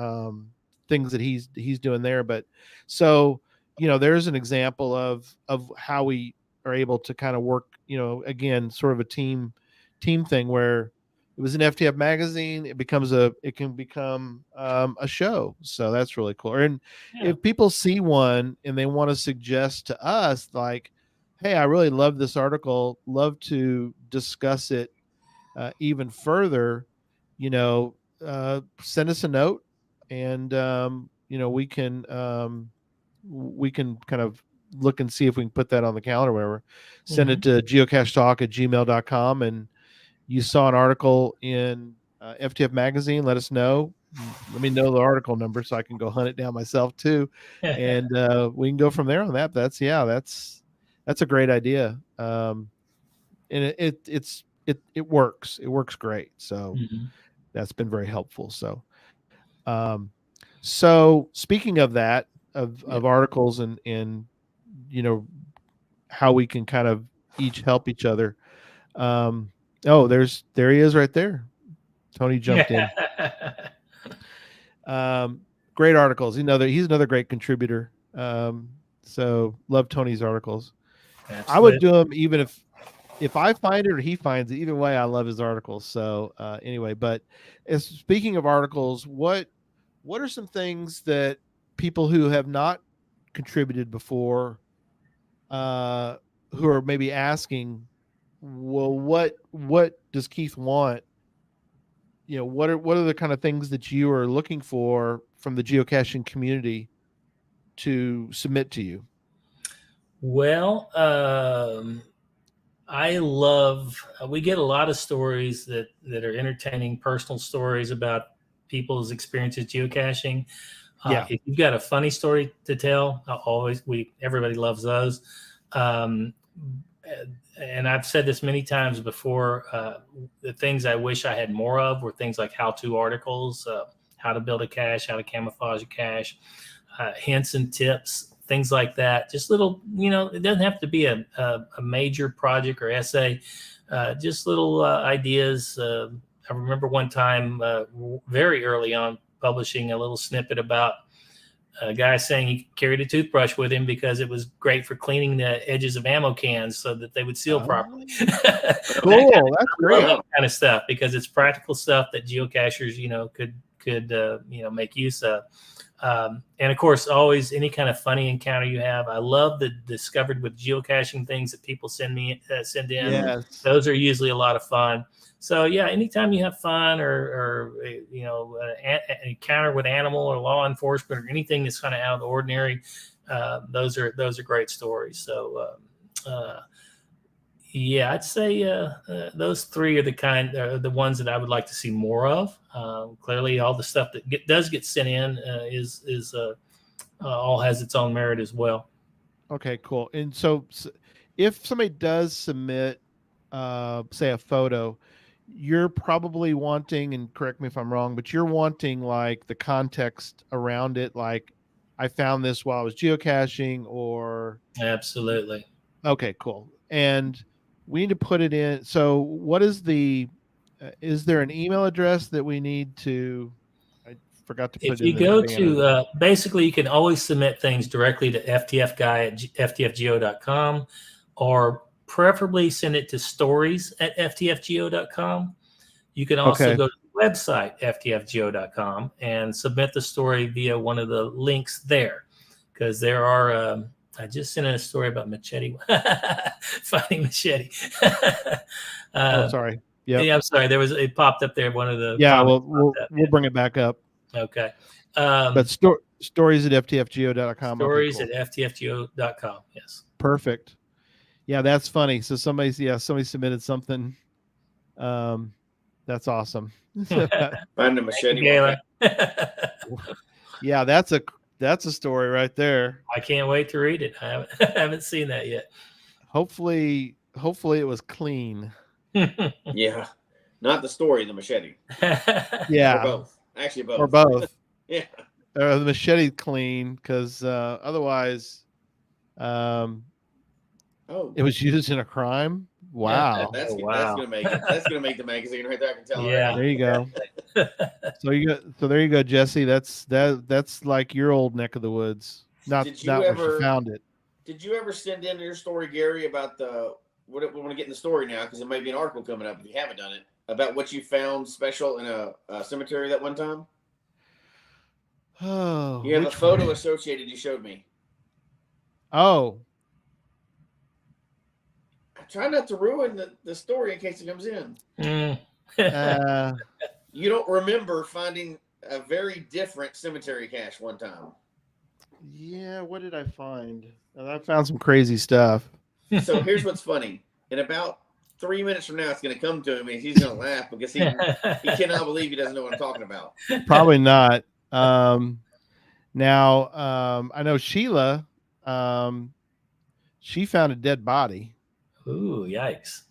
things that he's doing there. But so there's an example of how we are able to kind of work. Again, sort of a team thing where it was an FTF magazine. It can become a show. So that's really cool. And if people see one and they want to suggest to us, like, hey, I really love this article, love to discuss it even further, send us a note, and we can kind of look and see if we can put that on the calendar or whatever. Send it to geocachetalk@gmail.com. And you saw an article in FTF magazine, let us know. Let me know the article number so I can go hunt it down myself too. And we can go from there on that. That's a great idea. And it works. It works great. So that's been very helpful. So, so speaking of that, of articles and how we can kind of each help each other. Oh, there he is right there. Tony jumped in. Great articles. He's another great contributor. So love Tony's articles. Absolutely. I would do them even if I find it or he finds it. Either way, I love his articles. So anyway, but speaking of articles, what are some things that people who have not contributed before, who are maybe asking, well, what does Keith want? What are the kind of things that you are looking for from the geocaching community to submit to you? Well, we get a lot of stories that are entertaining, personal stories about people's experiences geocaching. If you've got a funny story to tell, everybody loves those. And I've said this many times before, the things I wish I had more of were things like how-to articles, how to build a cache, how to camouflage a cache, hints and tips, things like that. Just little, it doesn't have to be a major project or essay, just little ideas. I remember one time very early on publishing a little snippet about a guy saying he carried a toothbrush with him because it was great for cleaning the edges of ammo cans so that they would seal properly. Cool. That's great. That kind of stuff, because it's practical stuff that geocachers, could make use of. And of course, always any kind of funny encounter you have. I love the discovered with geocaching things that people send in. Yes. Those are usually a lot of fun. So yeah, anytime you have fun or an encounter with animal or law enforcement or anything that's kind of out of the ordinary, those are great stories. So yeah, I'd say those three are the ones that I would like to see more of. Clearly, all the stuff that does get sent in is all has its own merit as well. Okay, cool. And so if somebody does submit, say, a photo, you're probably wanting, and correct me if I'm wrong, but you're wanting like the context around it. Like, I found this while I was geocaching, or Absolutely. okay, cool. And we need to put it in. So, what is is there an email address that we need to? I forgot to put If it in you the go banner. to, basically, you can always submit things directly to ftfgeo.com, or preferably send it to stories@ftfgeo.com. You can also Okay. go to the website, ftfgeo.com, and submit the story via one of the links there. Because there are, I just sent in a story about machete, finding machete. Oh, sorry. Yep. Yeah, I'm sorry. It popped up there. One of the Yeah. comments We'll popped up, we'll bring it back up. Okay. But stories at ftfgeo.com. Stories Okay, cool. at ftfgeo.com. Yes. Perfect. Yeah, that's funny. So somebody submitted something. That's awesome. Find a machete. Galen. Yeah, that's a story right there. I can't wait to read it. I haven't seen that yet. Hopefully it was clean. Yeah, not the story, the machete. Yeah, Or both. Actually, both. or both. Yeah. The machete clean, because otherwise, Oh, it was used in a crime. Wow. that's wow. gonna make it. That's gonna make the magazine right there. I can tell. Yeah. There you go. So there you go, Jesse. That's like your old neck of the woods. Not where she found it. Did you ever send in your story, Gary, about we want to get in the story now, because there may be an article coming up if you haven't done it, about what you found special in a cemetery that one time? Oh, you have a photo associated. You showed me. Oh, I try not to ruin the story in case it comes in. You don't remember finding a very different cemetery cache one time? Yeah, what did I find? I found some crazy stuff. So here's what's funny. In about 3 minutes from now, it's going to come to him, and he's going to laugh because he cannot believe he doesn't know what I'm talking about. Probably not. Now, I know Sheila, she found a dead body. Ooh, yikes.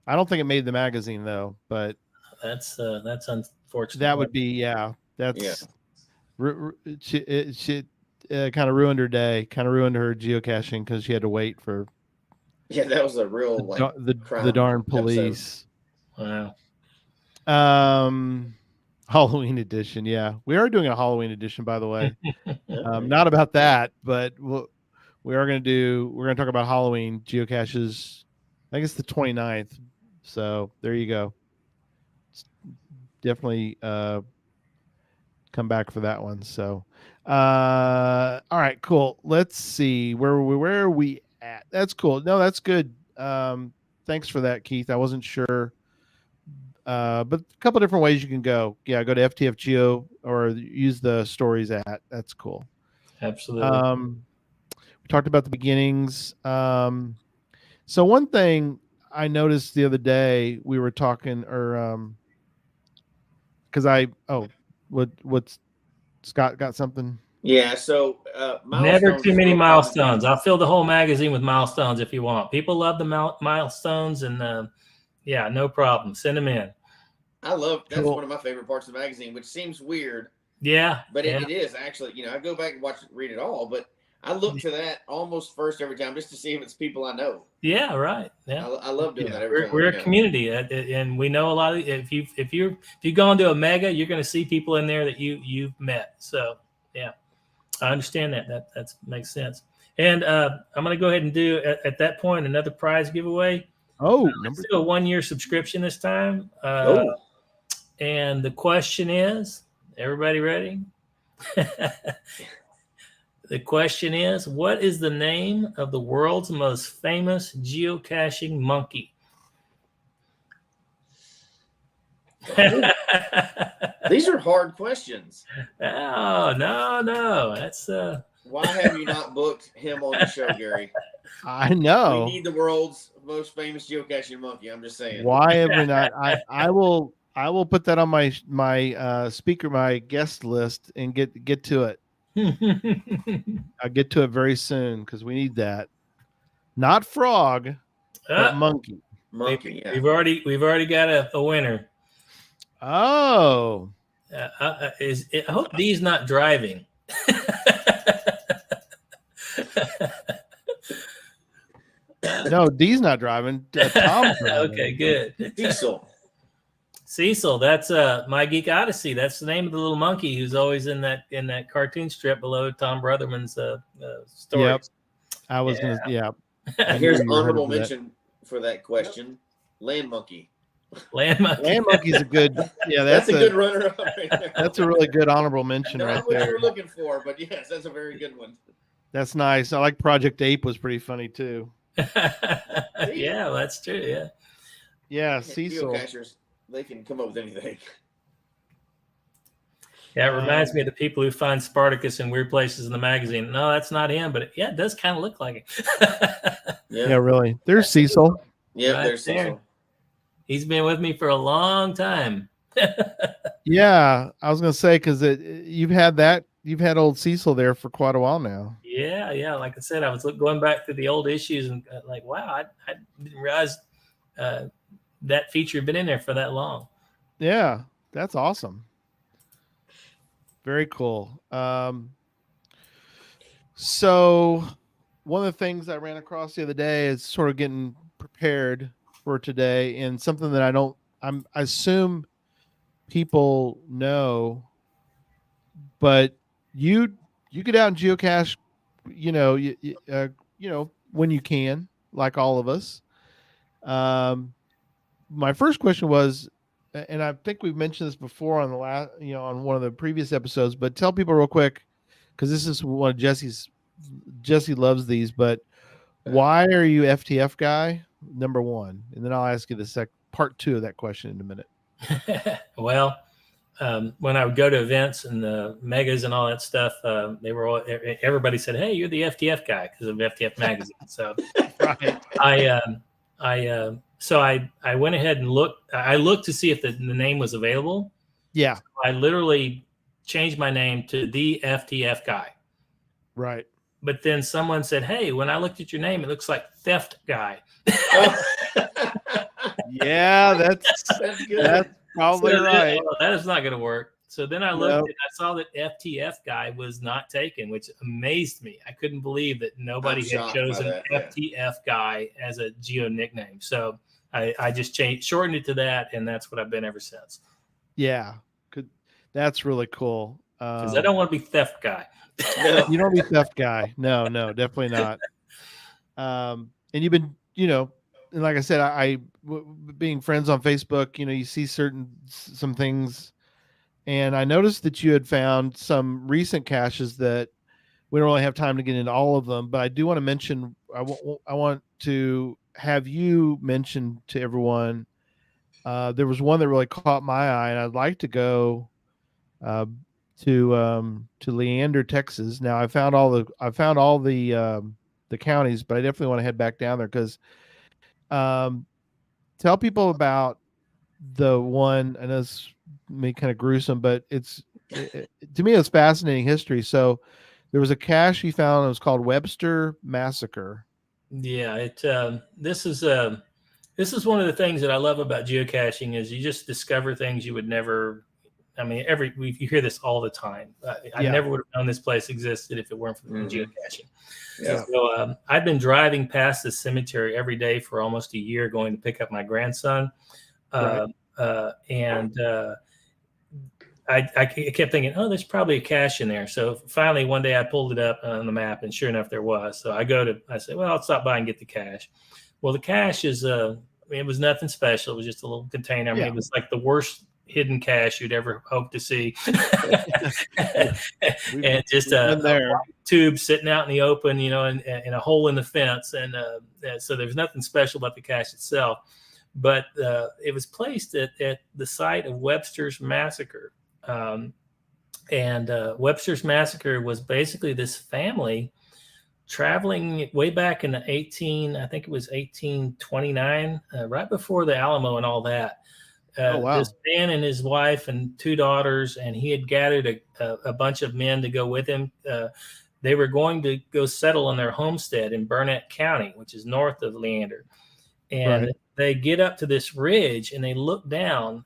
I don't think it made the magazine, though, but that's unfortunate. that would be, that's she kind of ruined her day, kind of ruined her geocaching, because she had to wait for that was a real the darn police. Episode. Wow. Halloween edition. Yeah, we are doing a Halloween edition, by the way. Not about that, but we're going to talk about Halloween geocaches. I think it's the 29th. So there you go. Definitely come back for that one. So all right, cool. Let's see where are we at. That's cool. No, that's good. Thanks for that, Keith. I wasn't sure. But a couple different ways you can go. Yeah, go to FTF Geo or use the stories at. That's cool. Absolutely. We talked about the beginnings. So one thing I noticed the other day, we were talking, or because what's Scott got something? Yeah, so never too many milestones. I'll fill the whole magazine with milestones if you want. People love the milestones, and yeah, no problem. Send them in. That's one of my favorite parts of the magazine, which seems weird. Yeah. But it is actually, I go back and read it all, but I look to that almost first every time just to see if it's people I know. Yeah, right. Yeah. I love doing that every time. We're a community, and we know a lot of, if you go into a mega, you're going to see people in there that you've met. So yeah, I understand that. That makes sense. And I'm going to go ahead and do at that point another prize giveaway. Let's do a 1-year subscription this time. And the question is, everybody ready? The question is, what is the name of the world's most famous geocaching monkey? These are hard questions. Oh, no. That's why have you not booked him on the show, Gary? I know. We need the world's most famous geocaching monkey. I'm just saying. Why have we not? I will put that on my my guest list and get to it. I'll get to it very soon because we need that. Not frog, but monkey. Monkey. Yeah. We've already got a winner. Oh, I hope D's not driving. no, D's not driving. Tom's driving. Okay, good. Cecil, that's My Geek Odyssey. That's the name of the little monkey who's always in that cartoon strip below Tom Brotherman's stories. Yep. I was gonna. Yeah. Here's honorable mention for that question. Land monkey. Land monkey. Land monkey's a good. Yeah, that's a good runner-up right there. That's a really good honorable mention right Not what there. you were looking for, but yes, that's a very good one. That's nice. I like Project Ape was pretty funny too. Yeah, that's true. Yeah. Yeah, Cecil. Geocachers, they can come up with anything. Yeah, it reminds me of the people who find Spartacus in weird places in the magazine. No, that's not him, but it does kind of look like it. Yeah, really. There's Cecil. Yeah, Right there's there. Cecil. He's been with me for a long time. Yeah, I was gonna say because you've had old Cecil there for quite a while now. Yeah. Like I said, I was going back to the old issues and like, wow, I didn't realize that feature had been in there for that long. Yeah, that's awesome. Very cool. So one of the things I ran across the other day is sort of getting prepared for today, and something that I assume people know, but you get out and geocache, when you can, like all of us. My first question was, and I think we've mentioned this before on the last, on one of the previous episodes, but tell people real quick, because this is one of Jesse loves these, but why are you FTF guy? Number one, and then I'll ask you the part two of that question in a minute. Well, when I would go to events and the megas and all that stuff, everybody said, "Hey, you're the FTF guy," because of FTF Magazine. So right. So I went ahead and looked. I looked to see if the name was available. Yeah. So I literally changed my name to the FTF guy. Right. But then someone said, "Hey, when I looked at your name, it looks like theft guy." Yeah, that's good. That's probably right. That is not going to work. So then I looked and I saw that FTF guy was not taken, which amazed me. I couldn't believe that nobody had chosen FTF guy as a geo nickname. So I just shortened it to that, and that's what I've been ever since. Yeah, that's really cool. Because I don't want to be theft guy. No. You don't be theft guy. No, definitely not. And you've been, and like I said, being friends on Facebook, you see some things, and I noticed that you had found some recent caches that we don't really have time to get into all of them, but I do want to mention, I want to have you mention to everyone, there was one that really caught my eye, and I'd like to go to Leander, Texas. Now I found all the counties, but I definitely want to head back down there because tell people about the one. I know it's kind of gruesome, but to me it's fascinating history. So there was a cache you found. It was called Webster Massacre. Yeah, this is one of the things that I love about geocaching is you just discover things you would never. I mean, you hear this all the time. I never would have known this place existed if it weren't for geocaching. Yeah. So I've been driving past this cemetery every day for almost a year, going to pick up my grandson, and I kept thinking, oh, there's probably a cache in there. So finally, one day I pulled it up on the map, and sure enough, there was. So I said, well, I'll stop by and get the cache. Well, the cache is it was nothing special. It was just a little container. I mean, it was like the worst hidden cache you'd ever hope to see. And just a tube sitting out in the open, and a hole in the fence. And so there's nothing special about the cache itself. But it was placed at the site of Webster's Massacre. And Webster's Massacre was basically this family traveling way back in the 1829, right before the Alamo and all that. This man and his wife and two daughters, and he had gathered a bunch of men to go with him. They were going to go settle on their homestead in Burnett County, which is north of Leander. And they get up to this ridge and they look down,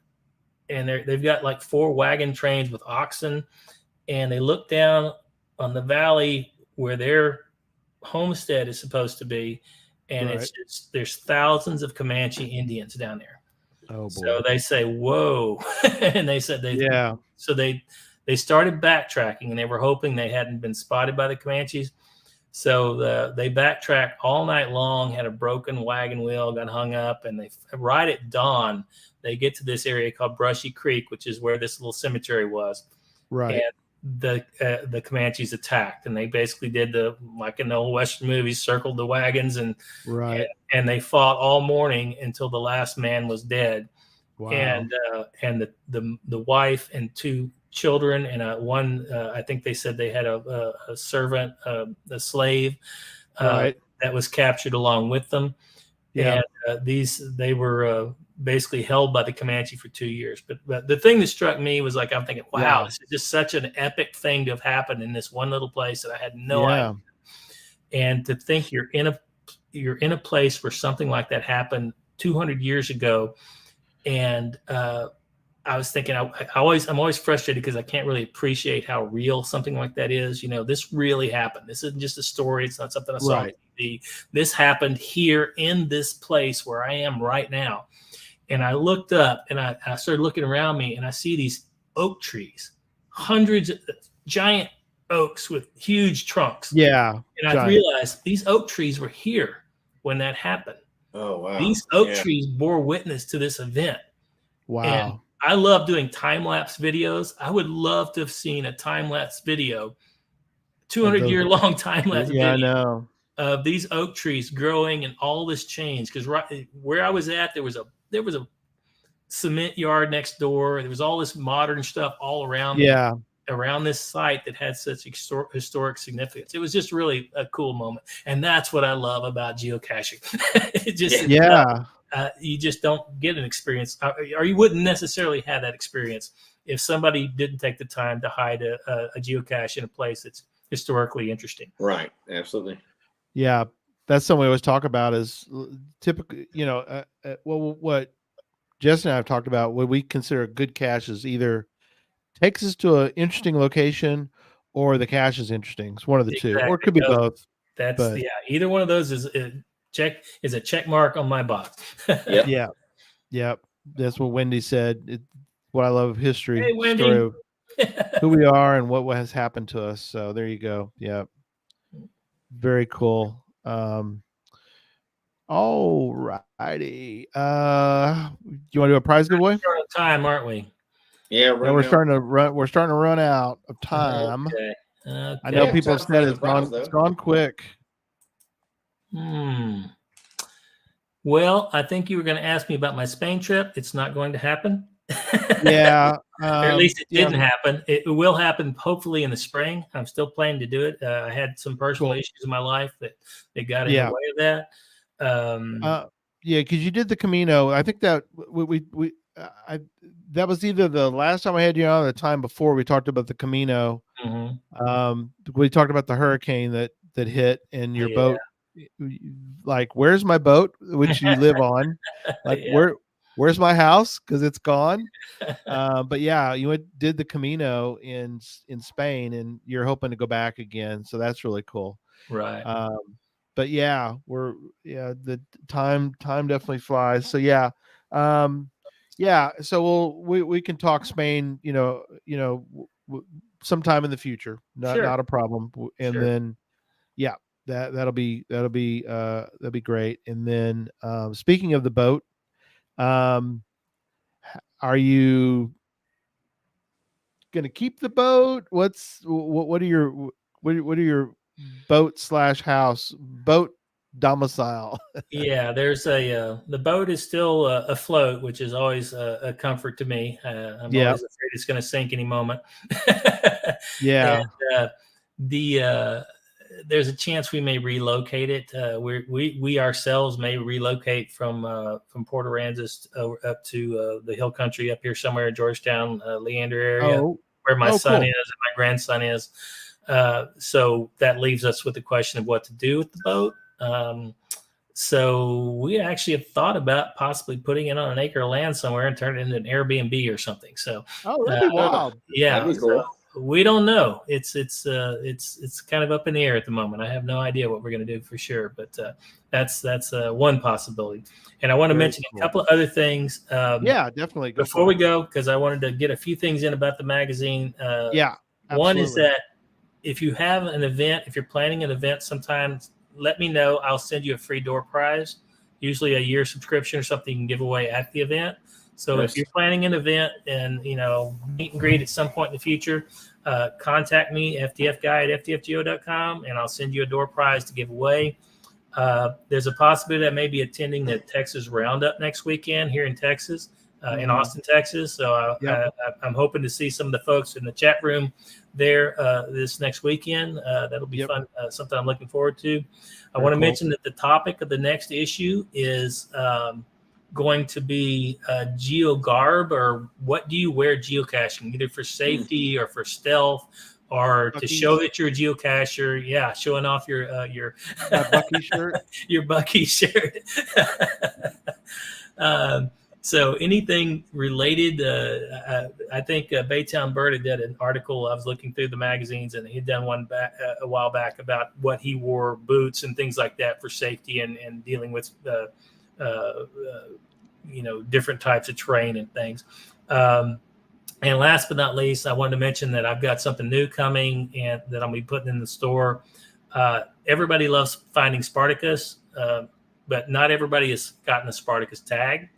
and they've got like 4 wagon trains with oxen, and they look down on the valley where their homestead is supposed to be, and there's thousands of Comanche Indians down there. Oh boy. So they say, "Whoa!" And they said So they started backtracking, and they were hoping they hadn't been spotted by the Comanches. So they backtracked all night long, had a broken wagon wheel, got hung up, and right at dawn, they get to this area called Brushy Creek, which is where this little cemetery was. Right. And the Comanches attacked, and they basically did like in the old Western movies, circled the wagons, and they fought all morning until the last man was dead. Wow. And the wife and 2 children and one I think they said they had a servant, a slave that was captured along with them. Yeah. And they were basically held by the Comanche for 2 years. But the thing that struck me was, like, I'm thinking, wow, this is just such an epic thing to have happened in this one little place that I had no idea. And to think you're in a place where something like that happened 200 years ago. And I was thinking, I'm always frustrated because I can't really appreciate how real something like that is. This really happened. This isn't just a story. It's not something I saw on TV. This happened here in this place where I am right now. And I looked up and I started looking around me, and I see these oak trees, hundreds of giant oaks with huge trunks. Yeah. And I realized these oak trees were here when that happened. Oh, wow. These oak trees bore witness to this event. Wow. And I love doing time-lapse videos. I would love to have seen a time-lapse video, 200-year-long time-lapse video. I know. Of these oak trees growing and all this change. Because right where I was at, there was a cement yard next door. There was all this modern stuff all around around this site that had such historic significance. It was just really a cool moment. And that's what I love about geocaching. You just don't get an experience, or you wouldn't necessarily have that experience if somebody didn't take the time to hide a geocache in a place that's historically interesting. Right. Absolutely. Yeah. That's something we always talk about is typically, what Jess and I have talked about, what we consider a good cache is either takes us to an interesting location or the cache is interesting. It's one of the two, or it could be both. Either one of those is a check mark on my box. Yeah. That's what Wendy said. What I love of history, hey, Wendy. story of who we are and what has happened to us. So there you go. Yeah. Very cool. All righty. You want to do a prize giveaway? We're on time, aren't we? Yeah, we're starting to run out of time. Okay. I know people have said it's gone quick. Well, I think you were going to ask me about my Spain trip. It's not going to happen. Yeah. Or at least it didn't happen. It will happen hopefully in the spring. I'm still planning to do it. I had some personal issues in my life that got in the way of that. Because you did the Camino. I think that that was either the last time I had you on or the time before we talked about the Camino. Mm-hmm. We talked about the hurricane that hit and your boat. Like, where's my boat, which you live on? Like, where's my house? Because it's gone. But yeah, you did the Camino in Spain, and you're hoping to go back again. So that's really cool. Right. But yeah, the time definitely flies. So yeah. So we can talk Spain, sometime in the future. Not a problem. And then, that'll be great. And then, speaking of the boat, are you going to keep the boat? What are your boat domicile? There's the boat is still afloat, which is always a comfort to me. I'm always afraid it's going to sink any moment. And, there's a chance we may relocate it. We ourselves may relocate from Port Aransas up to the hill country up here somewhere in Georgetown, Leander area, where my son is and my grandson is. So that leaves us with the question of what to do with the boat. So we actually have thought about possibly putting it on an acre of land somewhere and turn it into an Airbnb or something. So, Oh, that'd be wild. yeah, That'd be cool. so we don't know. It's kind of up in the air at the moment. I have no idea what we're going to do for sure, but that's one possibility. And I want to Very mention cool. a couple of other things. Yeah, definitely. Go Before for we it. go, because I wanted to get a few things in about the magazine. Yeah, One is absolutely. that if you have an event, if you're planning an event sometime, let me know. I'll send you a free door prize, usually a year subscription or something you can give away at the event. So Yes. if you're planning an event and, meet and greet at some point in the future, contact me, ftfguy@ftfgeo.com, and I'll send you a door prize to give away. There's a possibility that I may be attending the Texas Roundup next weekend here in Texas, in Austin, Texas. So I'm hoping to see some of the folks in the chat room there this next weekend. That'll be fun, something I'm looking forward to. I want to mention that the topic of the next issue is going to be geogarb, or what do you wear geocaching, either for safety or for stealth, or to show that you're a geocacher. Yeah, showing off your My Bucky shirt. Your Bucky shirt. So anything related, I think Baytown Bird had did an article. I was looking through the magazines, and he'd done one back a while back about what he wore, boots and things like that for safety and dealing with different types of terrain and things. And last but not least, I wanted to mention that I've got something new coming and that I'll be putting in the store. Everybody loves finding Spartacus, but not everybody has gotten a Spartacus tag.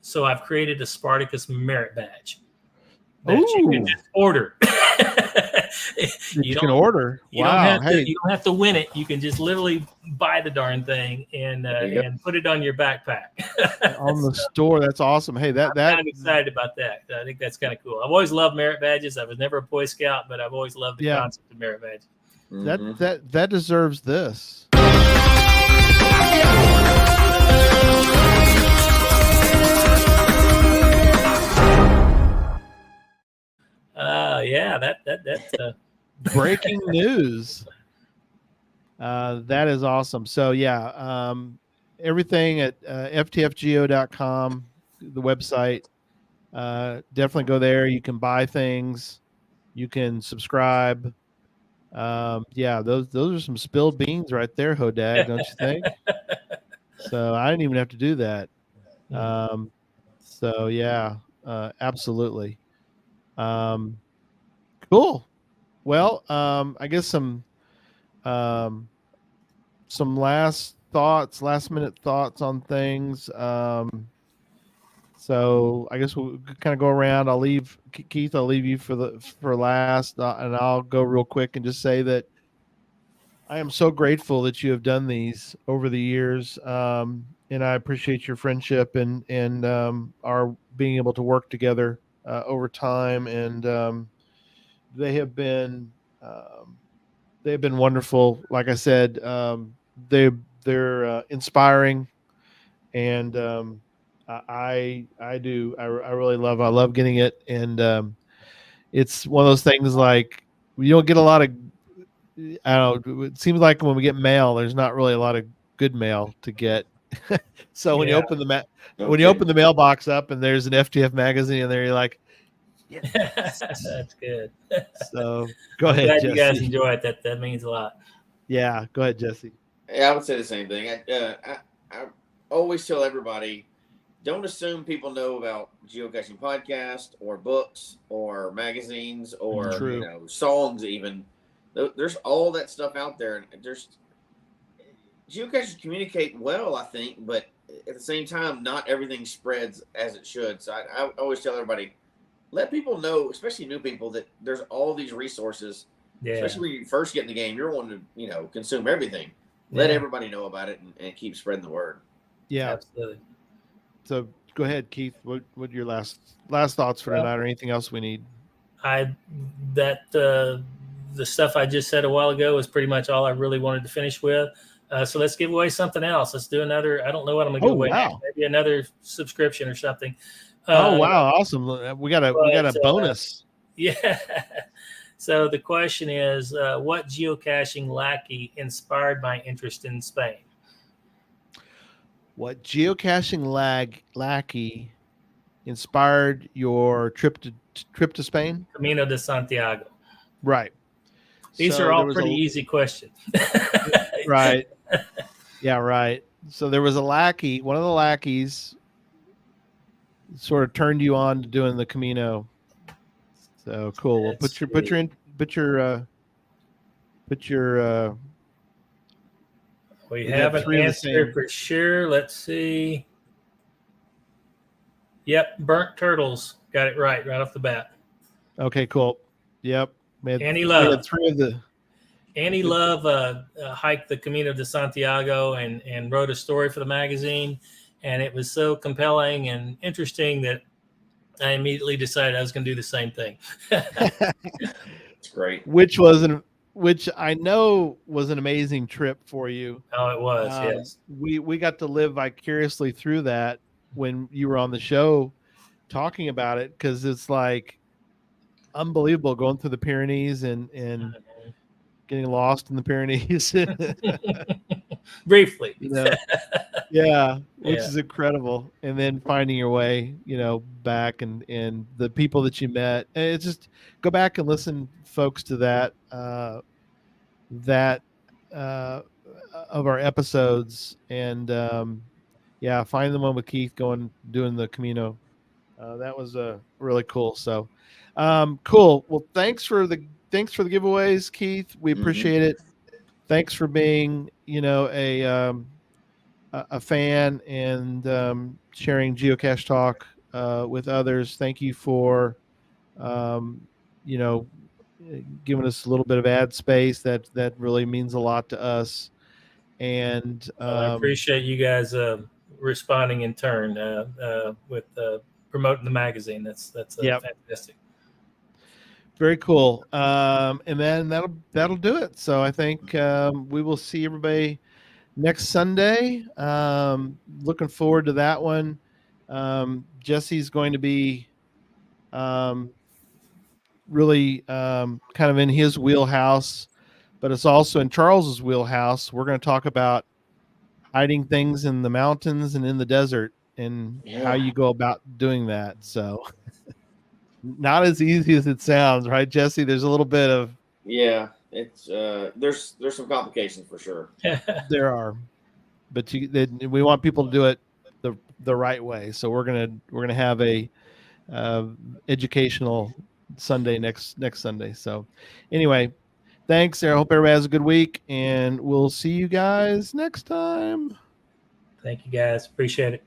So I've created a Spartacus merit badge that you can just order. You can order. You don't have to win it. You can just literally buy the darn thing and put it on your backpack. On the store. That's awesome. Hey, I'm kind of excited about that. I think that's kind of cool. I've always loved merit badges. I was never a Boy Scout, but I've always loved the concept of merit badges. That deserves this. That's breaking news. That is awesome. So everything at ftfgeo.com, the website. Definitely go there. You can buy things. You can subscribe. Those are some spilled beans right there, Hodag, don't you think? So I didn't even have to do that. Absolutely. Cool. Well, I guess some last minute thoughts on things. So I guess we'll kind of go around. I'll leave Keith. I'll leave you for last, and I'll go real quick and just say that I am so grateful that you have done these over the years, and I appreciate your friendship and our being able to work together over time. And they have been wonderful. Like I said, they're inspiring, and I love getting it. And it's one of those things like you don't get a lot of. I don't know. It seems like when we get mail, there's not really a lot of good mail to get. So when you open the mailbox up and there's an FTF magazine in there, you're like, yes. That's good. So go ahead, glad Jesse. you guys enjoy it. That means a lot. Yeah, go ahead, Jesse. Yeah, I would say the same thing. I always tell everybody, don't assume people know about geocaching podcast or books or magazines or songs even. There's all that stuff out there, and geocachers communicate well, I think, but at the same time, not everything spreads as it should. So I always tell everybody, let people know, especially new people, that there's all these resources. Yeah. Especially when you first get in the game, you're wanting to consume everything. Let everybody know about it and keep spreading the word. Yeah, absolutely. So go ahead, Keith. What are your last thoughts for tonight, or anything else we need? The stuff I just said a while ago is pretty much all I really wanted to finish with. So let's give away something else. Let's do another. I don't know what I'm going to give away. Wow. Maybe another subscription or something. Wow, awesome! We got a bonus. Yeah. So the question is, what geocaching lackey inspired my interest in Spain? what geocaching lackey inspired your trip to Spain? Camino de Santiago. Right. These So are all there was pretty easy questions. Right. Yeah, right. So there was a lackey, one of the lackeys sort of turned you on to doing the Camino. So cool. Well, That's put your we We have got an three of the answer same. for sure. Let's see. Yep, burnt turtles. Got it right off the bat. Okay, cool. Yep. Annie We Love. had three of the Annie Love hiked the Camino de Santiago and wrote a story for the magazine. And it was so compelling and interesting that I immediately decided I was going to do the same thing. It's great. which I know was an amazing trip for you. Oh, it was, yes. We got to live vicariously through that when you were on the show talking about it, because it's like unbelievable going through the Pyrenees and getting lost in the Pyrenees. Briefly. Yeah, which Yeah. is incredible. And then finding your way, back and the people that you met. And it's just go back and listen, folks, to that of our episodes, and find the one with Keith doing the Camino. That was really cool. So cool. Well, thanks for the giveaways, Keith. We appreciate it. Thanks for being a fan and sharing Geocache Talk with others. Thank you for giving us a little bit of ad space. That really means a lot to us. And I appreciate you guys responding in turn with promoting the magazine. That's fantastic. Very cool. And then that'll do it. So I think we will see everybody next Sunday. Looking forward to that one. Jesse's going to be really kind of in his wheelhouse, but it's also in Charles's wheelhouse. We're going to talk about hiding things in the mountains and in the desert and how you go about doing that. So not as easy as it sounds, right, Jesse? There's a little bit of it's there's some complications for sure. there are, but we want people to do it the right way. So we're gonna have a educational Sunday next Sunday. So anyway, thanks. I hope everybody has a good week, and we'll see you guys next time. Thank you, guys. Appreciate it.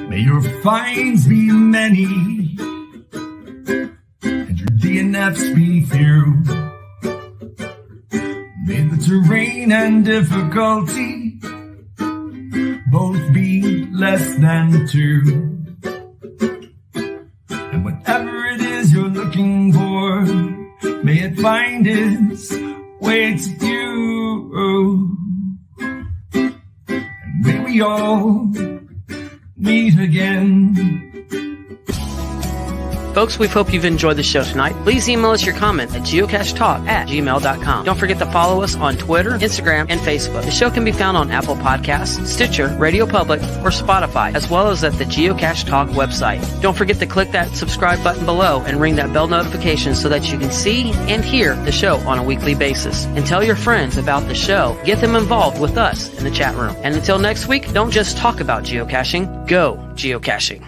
May your finds be many and your DNFs be few. May the terrain and difficulty both be less than 2. And whatever it is you're looking for, may it find its way to you. And may we all meet again. Folks, we hope you've enjoyed the show tonight. Please email us your comment at geocachetalk@gmail.com. Don't forget to follow us on Twitter, Instagram, and Facebook. The show can be found on Apple Podcasts, Stitcher, Radio Public, or Spotify, as well as at the Geocache Talk website. Don't forget to click that subscribe button below and ring that bell notification so that you can see and hear the show on a weekly basis. And tell your friends about the show. Get them involved with us in the chat room. And until next week, don't just talk about geocaching, go geocaching.